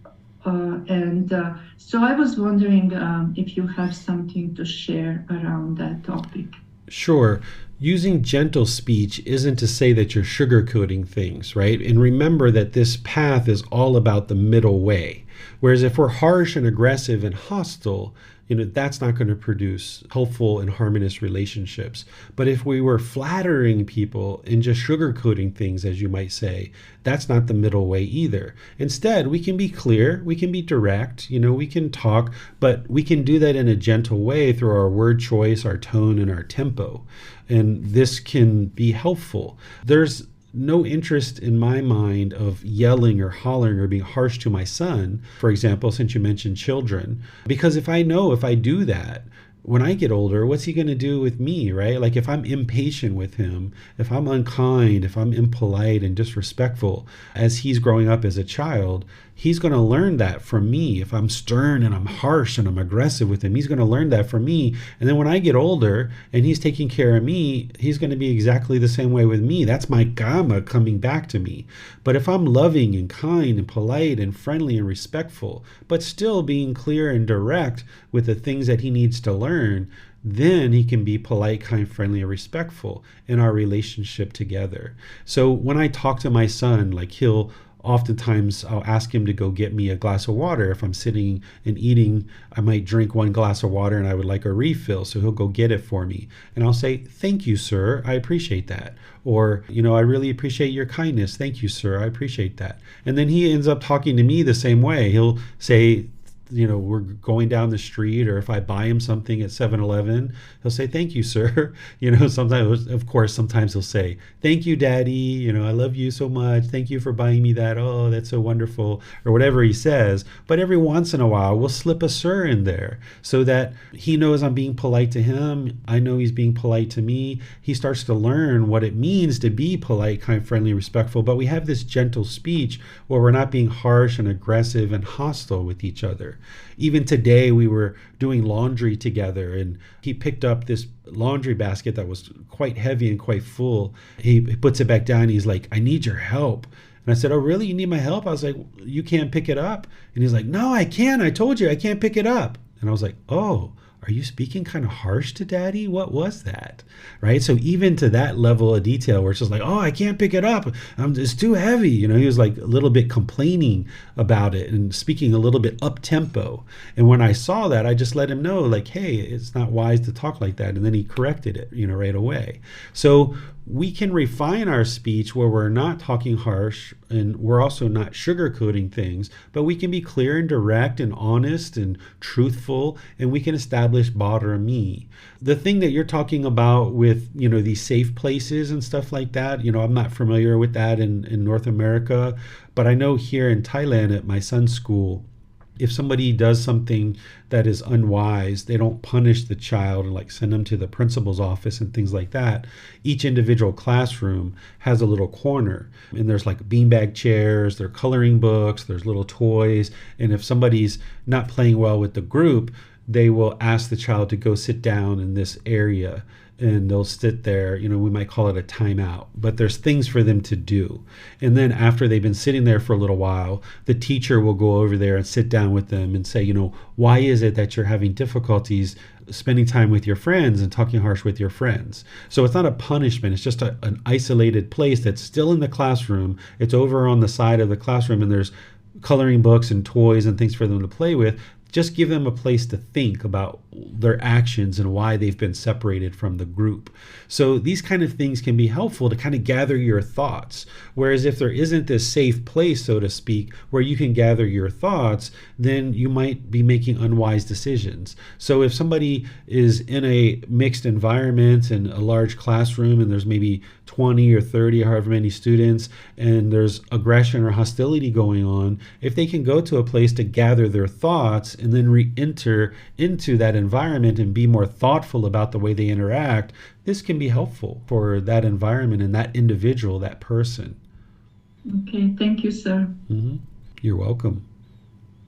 Speaker 4: So I was wondering if you have something to share around that topic.
Speaker 2: Sure. Using gentle speech isn't to say that you're sugarcoating things, right? And remember that this path is all about the middle way. Whereas if we're harsh and aggressive and hostile, that's not going to produce helpful and harmonious relationships. But if we were flattering people and just sugarcoating things, as you might say, that's not the middle way either. Instead, we can be clear, we can be direct, we can talk, but we can do that in a gentle way through our word choice, our tone, and our tempo. And this can be helpful. There's no interest in my mind of yelling or hollering or being harsh to my son, for example, since you mentioned children, because if I do that, when I get older, what's he going to do with me, right? Like if I'm impatient with him, if I'm unkind, if I'm impolite and disrespectful as he's growing up as a child, he's going to learn that from me. If I'm stern and I'm harsh and I'm aggressive with him, he's going to learn that from me. And then when I get older and he's taking care of me, he's going to be exactly the same way with me. That's my karma coming back to me. But if I'm loving and kind and polite and friendly and respectful, but still being clear and direct with the things that he needs to learn, then he can be polite, kind, friendly, and respectful in our relationship together. So when I talk to my son, like oftentimes I'll ask him to go get me a glass of water. If I'm sitting and eating, I might drink one glass of water and I would like a refill. So he'll go get it for me. And I'll say, "Thank you, sir. I appreciate that." Or, "I really appreciate your kindness. Thank you, sir. I appreciate that." And then he ends up talking to me the same way. He'll say, we're going down the street, or if I buy him something at 7-Eleven, he'll say, "Thank you, sir." Sometimes he'll say, "Thank you, Daddy. I love you so much. Thank you for buying me that. Oh, that's so wonderful," or whatever he says. But every once in a while, we'll slip a "sir" in there so that he knows I'm being polite to him. I know he's being polite to me. He starts to learn what it means to be polite, kind, friendly, respectful. But we have this gentle speech where we're not being harsh and aggressive and hostile with each other. Even today, we were doing laundry together, and he picked up this laundry basket that was quite heavy and quite full. He puts it back down. He's like, "I need your help." And I said, "Oh, really? You need my help?" I was like, "You can't pick it up?" And he's like, "No, I can. I told you I can't pick it up." And I was like, "Oh, are you speaking kind of harsh to Daddy? What was that?" Right? So even to that level of detail where it's just like, "Oh, I can't pick it up. It's too heavy." He was like a little bit complaining about it and speaking a little bit up tempo. And when I saw that, I just let him know, like, "Hey, it's not wise to talk like that." And then he corrected it, right away. So we can refine our speech where we're not talking harsh and we're also not sugarcoating things, but we can be clear and direct and honest and truthful, and we can establish Bharami. The thing that you're talking about with, these safe places and stuff like that, I'm not familiar with that in North America, but I know here in Thailand at my son's school, if somebody does something that is unwise, they don't punish the child and like send them to the principal's office and things like that. Each individual classroom has a little corner, and there's like beanbag chairs, there are coloring books, there's little toys. And if somebody's not playing well with the group, they will ask the child to go sit down in this area, and they'll sit there. We might call it a timeout, but there's things for them to do. And then after they've been sitting there for a little while, the teacher will go over there and sit down with them and say, "Why is it that you're having difficulties spending time with your friends and talking harsh with your friends?" So it's not a punishment. It's just an isolated place that's still in the classroom. It's over on the side of the classroom, and there's coloring books and toys and things for them to play with. Just give them a place to think about their actions and why they've been separated from the group. So these kind of things can be helpful to kind of gather your thoughts. Whereas if there isn't this safe place, so to speak, where you can gather your thoughts, then you might be making unwise decisions. So if somebody is in a mixed environment in a large classroom and there's maybe 20 or 30, however many students, and there's aggression or hostility going on, if they can go to a place to gather their thoughts and then re-enter into that environment and be more thoughtful about the way they interact, this can be helpful for that environment and that individual, that person.
Speaker 4: Okay, thank you, sir.
Speaker 2: Mm-hmm. You're welcome.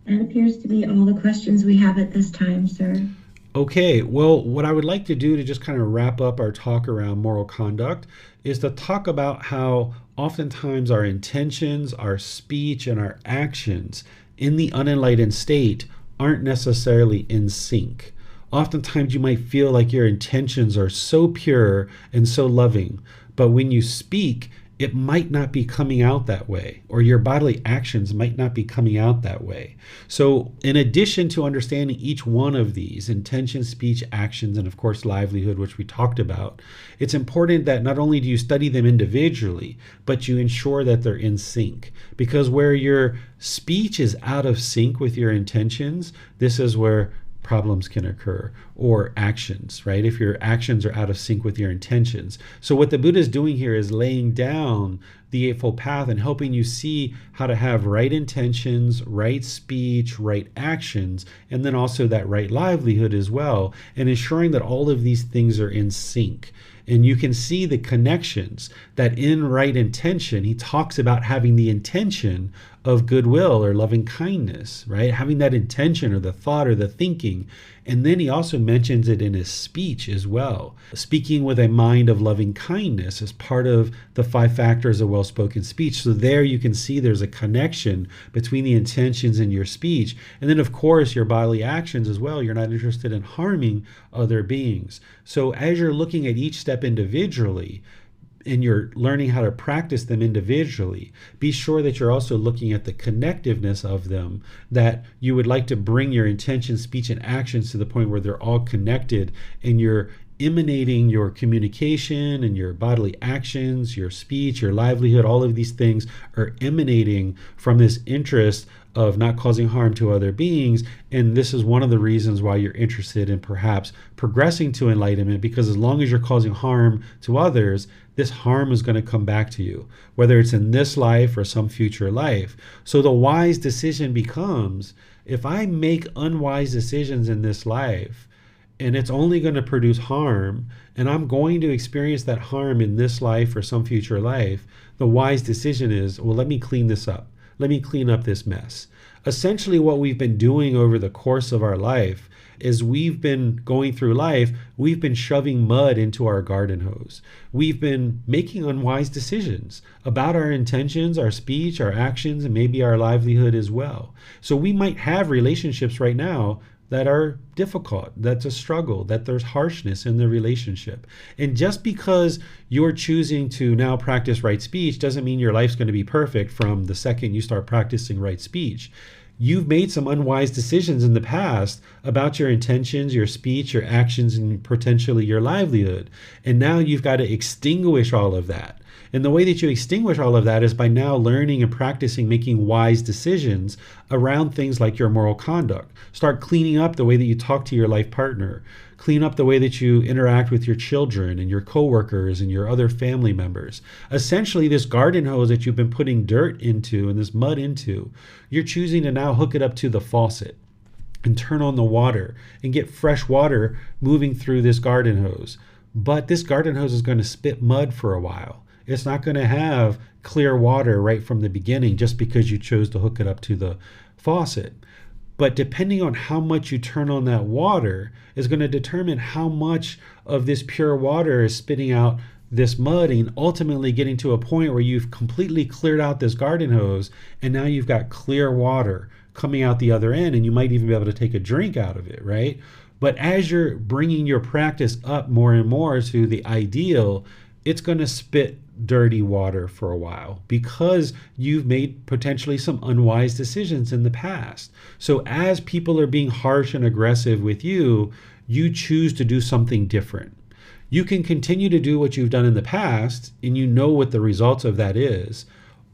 Speaker 3: That appears to be all the questions we have at this time, sir.
Speaker 2: Okay, well, what I would like to do to just kind of wrap up our talk around moral conduct is to talk about how oftentimes our intentions, our speech, and our actions in the unenlightened state aren't necessarily in sync. Oftentimes you might feel like your intentions are so pure and so loving, but when you speak, it might not be coming out that way, or your bodily actions might not be coming out that way. So in addition to understanding each one of these, intention, speech, actions, and of course livelihood, which we talked about, it's important that not only do you study them individually, but you ensure that they're in sync. Because where your speech is out of sync with your intentions, this is where problems can occur, or actions, right? If your actions are out of sync with your intentions. So what the Buddha is doing here is laying down the Eightfold Path and helping you see how to have right intentions, right speech, right actions, and then also that right livelihood as well, and ensuring that all of these things are in sync. And you can see the connections that in right intention, he talks about having the intention of goodwill or loving kindness, right? Having that intention or the thought or the thinking. And then he also mentions it in his speech as well. Speaking with a mind of loving kindness is part of the 5 factors of well-spoken speech. So there you can see there's a connection between the intentions in your speech. And then of course your bodily actions as well. You're not interested in harming other beings. So as you're looking at each step individually, and you're learning how to practice them individually, be sure that you're also looking at the connectiveness of them, that you would like to bring your intention, speech, and actions to the point where they're all connected and you're emanating your communication and your bodily actions, your speech, your livelihood, all of these things are emanating from this interest of not causing harm to other beings. And this is one of the reasons why you're interested in perhaps progressing to enlightenment, because as long as you're causing harm to others, this harm is going to come back to you, whether it's in this life or some future life. So the wise decision becomes, if I make unwise decisions in this life, and it's only going to produce harm, and I'm going to experience that harm in this life or some future life, the wise decision is, well, let me clean this up. Let me clean up this mess. Essentially, what we've been doing over the course of our life is we've been going through life, we've been shoving mud into our garden hose. We've been making unwise decisions about our intentions, our speech, our actions, and maybe our livelihood as well. So we might have relationships right now that are difficult, that's a struggle, that there's harshness in the relationship. And just because you're choosing to now practice right speech doesn't mean your life's going to be perfect from the second you start practicing right speech. You've made some unwise decisions in the past about your intentions, your speech, your actions, and potentially your livelihood. And now you've got to extinguish all of that. And the way that you extinguish all of that is by now learning and practicing making wise decisions around things like your moral conduct. Start cleaning up the way that you talk to your life partner. Clean up the way that you interact with your children and your coworkers and your other family members. Essentially, this garden hose that you've been putting dirt into and this mud into, you're choosing to now hook it up to the faucet and turn on the water and get fresh water moving through this garden hose. But this garden hose is going to spit mud for a while. It's not going to have clear water right from the beginning just because you chose to hook it up to the faucet. But depending on how much you turn on that water is going to determine how much of this pure water is spitting out this mud and ultimately getting to a point where you've completely cleared out this garden hose and now you've got clear water coming out the other end, and you might even be able to take a drink out of it, right? But as you're bringing your practice up more and more to the ideal, it's going to spit dirty water for a while because you've made potentially some unwise decisions in the past. So as people are being harsh and aggressive with you, you choose to do something different. You can continue to do what you've done in the past and you know what the results of that is,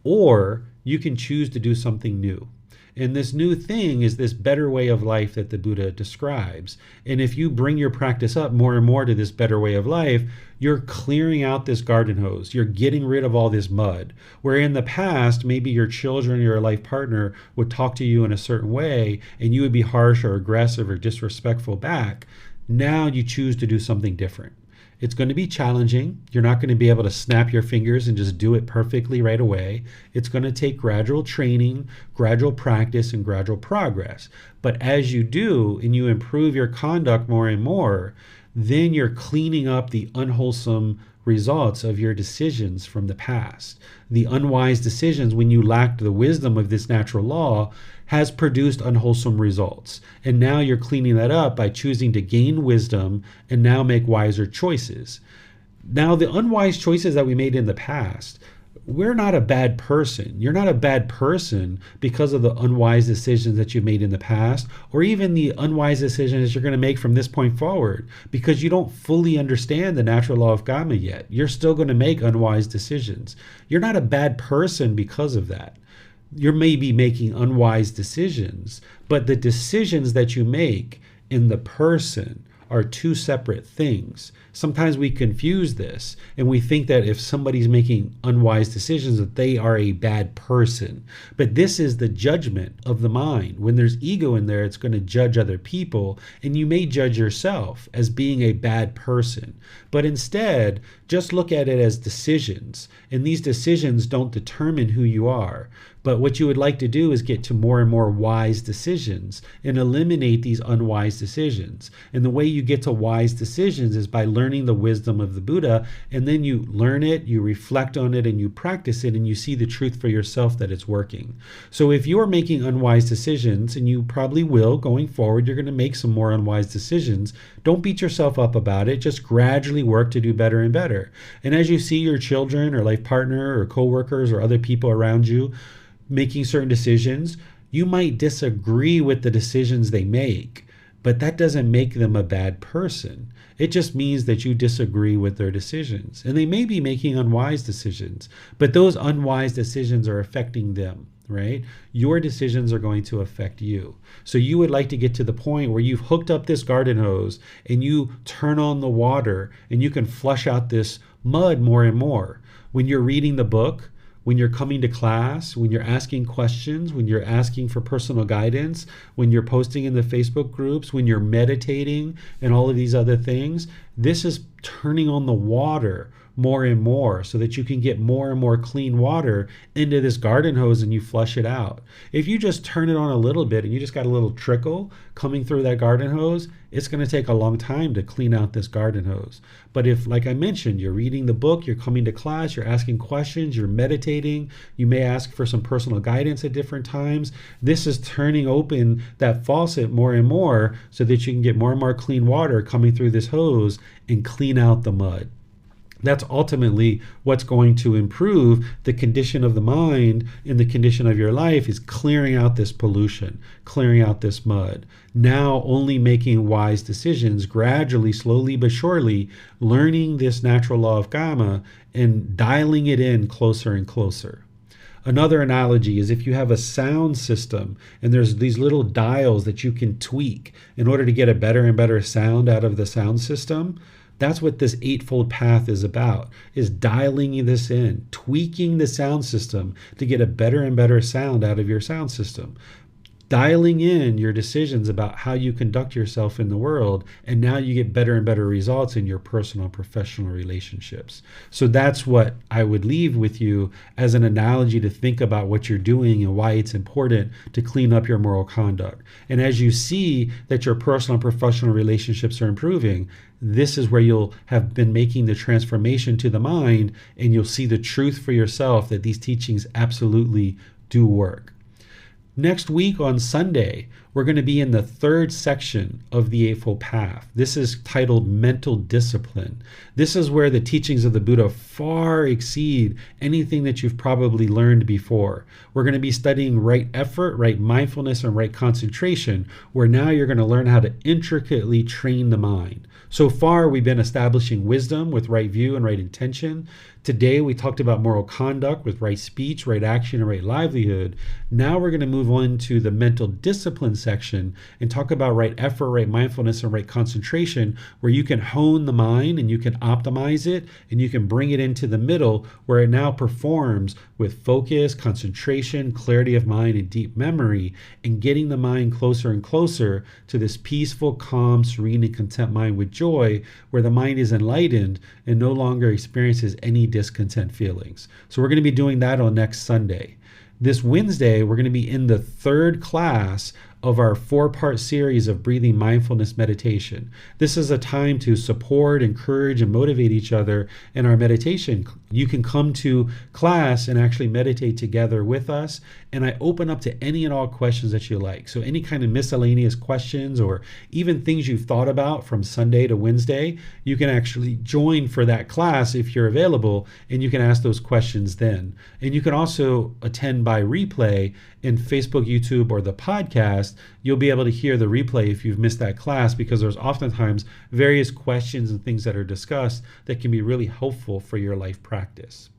Speaker 2: or you can choose to do something new. And this new thing is this better way of life that the Buddha describes. And if you bring your practice up more and more to this better way of life, you're clearing out this garden hose. You're getting rid of all this mud. Where in the past, maybe your children or your life partner would talk to you in a certain way and you would be harsh or aggressive or disrespectful back. Now you choose to do something different. It's going to be challenging. You're not going to be able to snap your fingers and just do it perfectly right away. It's going to take gradual training, gradual practice, and gradual progress. But as you do and you improve your conduct more and more, then you're cleaning up the unwholesome results of your decisions from the past. The unwise decisions, when you lacked the wisdom of this natural law, has produced unwholesome results. And now you're cleaning that up by choosing to gain wisdom and now make wiser choices. Now, the unwise choices that we made in the past, we're not a bad person. You're not a bad person because of the unwise decisions that you made in the past, or even the unwise decisions you're going to make from this point forward, because you don't fully understand the natural law of karma yet. You're still going to make unwise decisions. You're not a bad person because of that. You may be making unwise decisions, but the decisions that you make in the person are two separate things. Sometimes we confuse this and we think that if somebody's making unwise decisions that they are a bad person. But this is the judgment of the mind. When there's ego in there, it's going to judge other people, and you may judge yourself as being a bad person. But instead, just look at it as decisions. And these decisions don't determine who you are. But what you would like to do is get to more and more wise decisions and eliminate these unwise decisions. And the way you get to wise decisions is by learning the wisdom of the Buddha, and then you learn it, you reflect on it, and you practice it, and you see the truth for yourself that it's working. So if you're making unwise decisions, and you probably will going forward, you're going to make some more unwise decisions, don't beat yourself up about it. Just gradually work to do better and better. And as you see your children or life partner or coworkers or other people around you making certain decisions, you might disagree with the decisions they make, but that doesn't make them a bad person. It just means that you disagree with their decisions. And they may be making unwise decisions, but those unwise decisions are affecting them, right? Your decisions are going to affect you. So you would like to get to the point where you've hooked up this garden hose and you turn on the water and you can flush out this mud more and more. When you're reading the book, when you're coming to class, when you're asking questions, when you're asking for personal guidance, when you're posting in the Facebook groups, when you're meditating and all of these other things, this is turning on the water more and more so that you can get more and more clean water into this garden hose and you flush it out. If you just turn it on a little bit and you just got a little trickle coming through that garden hose, it's going to take a long time to clean out this garden hose. But if, like I mentioned, you're reading the book, you're coming to class, you're asking questions, you're meditating, you may ask for some personal guidance at different times, this is turning open that faucet more and more so that you can get more and more clean water coming through this hose and clean out the mud. That's ultimately what's going to improve the condition of the mind and the condition of your life, is clearing out this pollution, clearing out this mud. Now only making wise decisions, gradually, slowly but surely, learning this natural law of karma and dialing it in closer and closer. Another analogy is if you have a sound system and there's these little dials that you can tweak in order to get a better and better sound out of the sound system. That's what this eightfold path is about, is dialing this in, tweaking the sound system to get a better and better sound out of your sound system. Dialing in your decisions about how you conduct yourself in the world, and now you get better and better results in your personal and professional relationships. So that's what I would leave with you as an analogy to think about what you're doing and why it's important to clean up your moral conduct. And as you see that your personal and professional relationships are improving, this is where you'll have been making the transformation to the mind, and you'll see the truth for yourself that these teachings absolutely do work. Next week on Sunday, we're going to be in the third section of the Eightfold Path. This is titled Mental Discipline. This is where the teachings of the Buddha far exceed anything that you've probably learned before. We're going to be studying right effort, right mindfulness, and right concentration, where now you're going to learn how to intricately train the mind. So far, we've been establishing wisdom with right view and right intention. Today, we talked about moral conduct with right speech, right action, and right livelihood. Now we're going to move on to the mental discipline section and talk about right effort, right mindfulness, and right concentration, where you can hone the mind and you can optimize it and you can bring it into the middle where it now performs with focus, concentration, clarity of mind, and deep memory, and getting the mind closer and closer to this peaceful, calm, serene, and content mind with joy, where the mind is enlightened and no longer experiences any discontent feelings. So we're going to be doing that on next Sunday. This Wednesday, we're going to be in the third class of our 4-part series of breathing mindfulness meditation. This is a time to support, encourage, and motivate each other in our meditation. You can come to class and actually meditate together with us, and I open up to any and all questions that you like. So any kind of miscellaneous questions or even things you've thought about from Sunday to Wednesday, you can actually join for that class if you're available, and you can ask those questions then. And you can also attend by replay in Facebook, YouTube, or the podcast. You'll be able to hear the replay if you've missed that class, because there's oftentimes various questions and things that are discussed that can be really helpful for your life practice.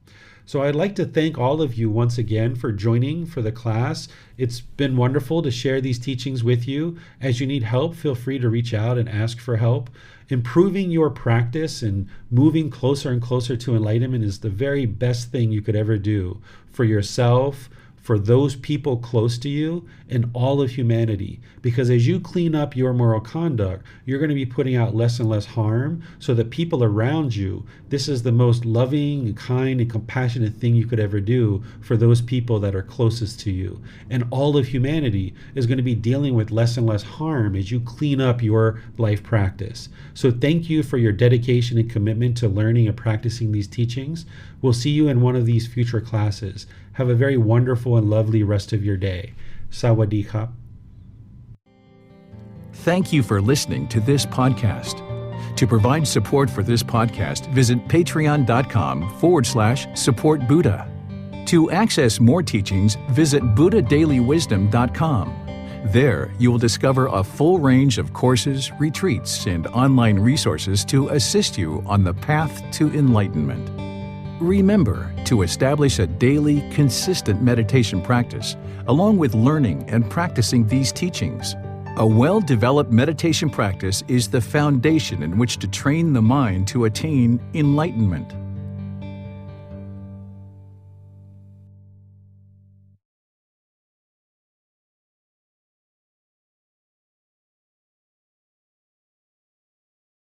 Speaker 2: So I'd like to thank all of you once again for joining for the class. It's been wonderful to share these teachings with you. As you need help, feel free to reach out and ask for help. Improving your practice and moving closer and closer to enlightenment is the very best thing you could ever do for yourself, for those people close to you, and all of humanity. Because as you clean up your moral conduct, you're going to be putting out less and less harm, so that people around you, this is the most loving and kind and compassionate thing you could ever do for those people that are closest to you. And all of humanity is going to be dealing with less and less harm as you clean up your life practice. So thank you for your dedication and commitment to learning and practicing these teachings. We'll see you in one of these future classes. Have a very wonderful and lovely rest of your day. Sawadee khap.
Speaker 1: Thank you for listening to this podcast. To provide support for this podcast, visit patreon.com/support Buddha. To access more teachings, visit buddhadailywisdom.com. There, you will discover a full range of courses, retreats, and online resources to assist you on the path to enlightenment. Remember to establish a daily, consistent meditation practice, along with learning and practicing these teachings. A well-developed meditation practice is the foundation in which to train the mind to attain enlightenment.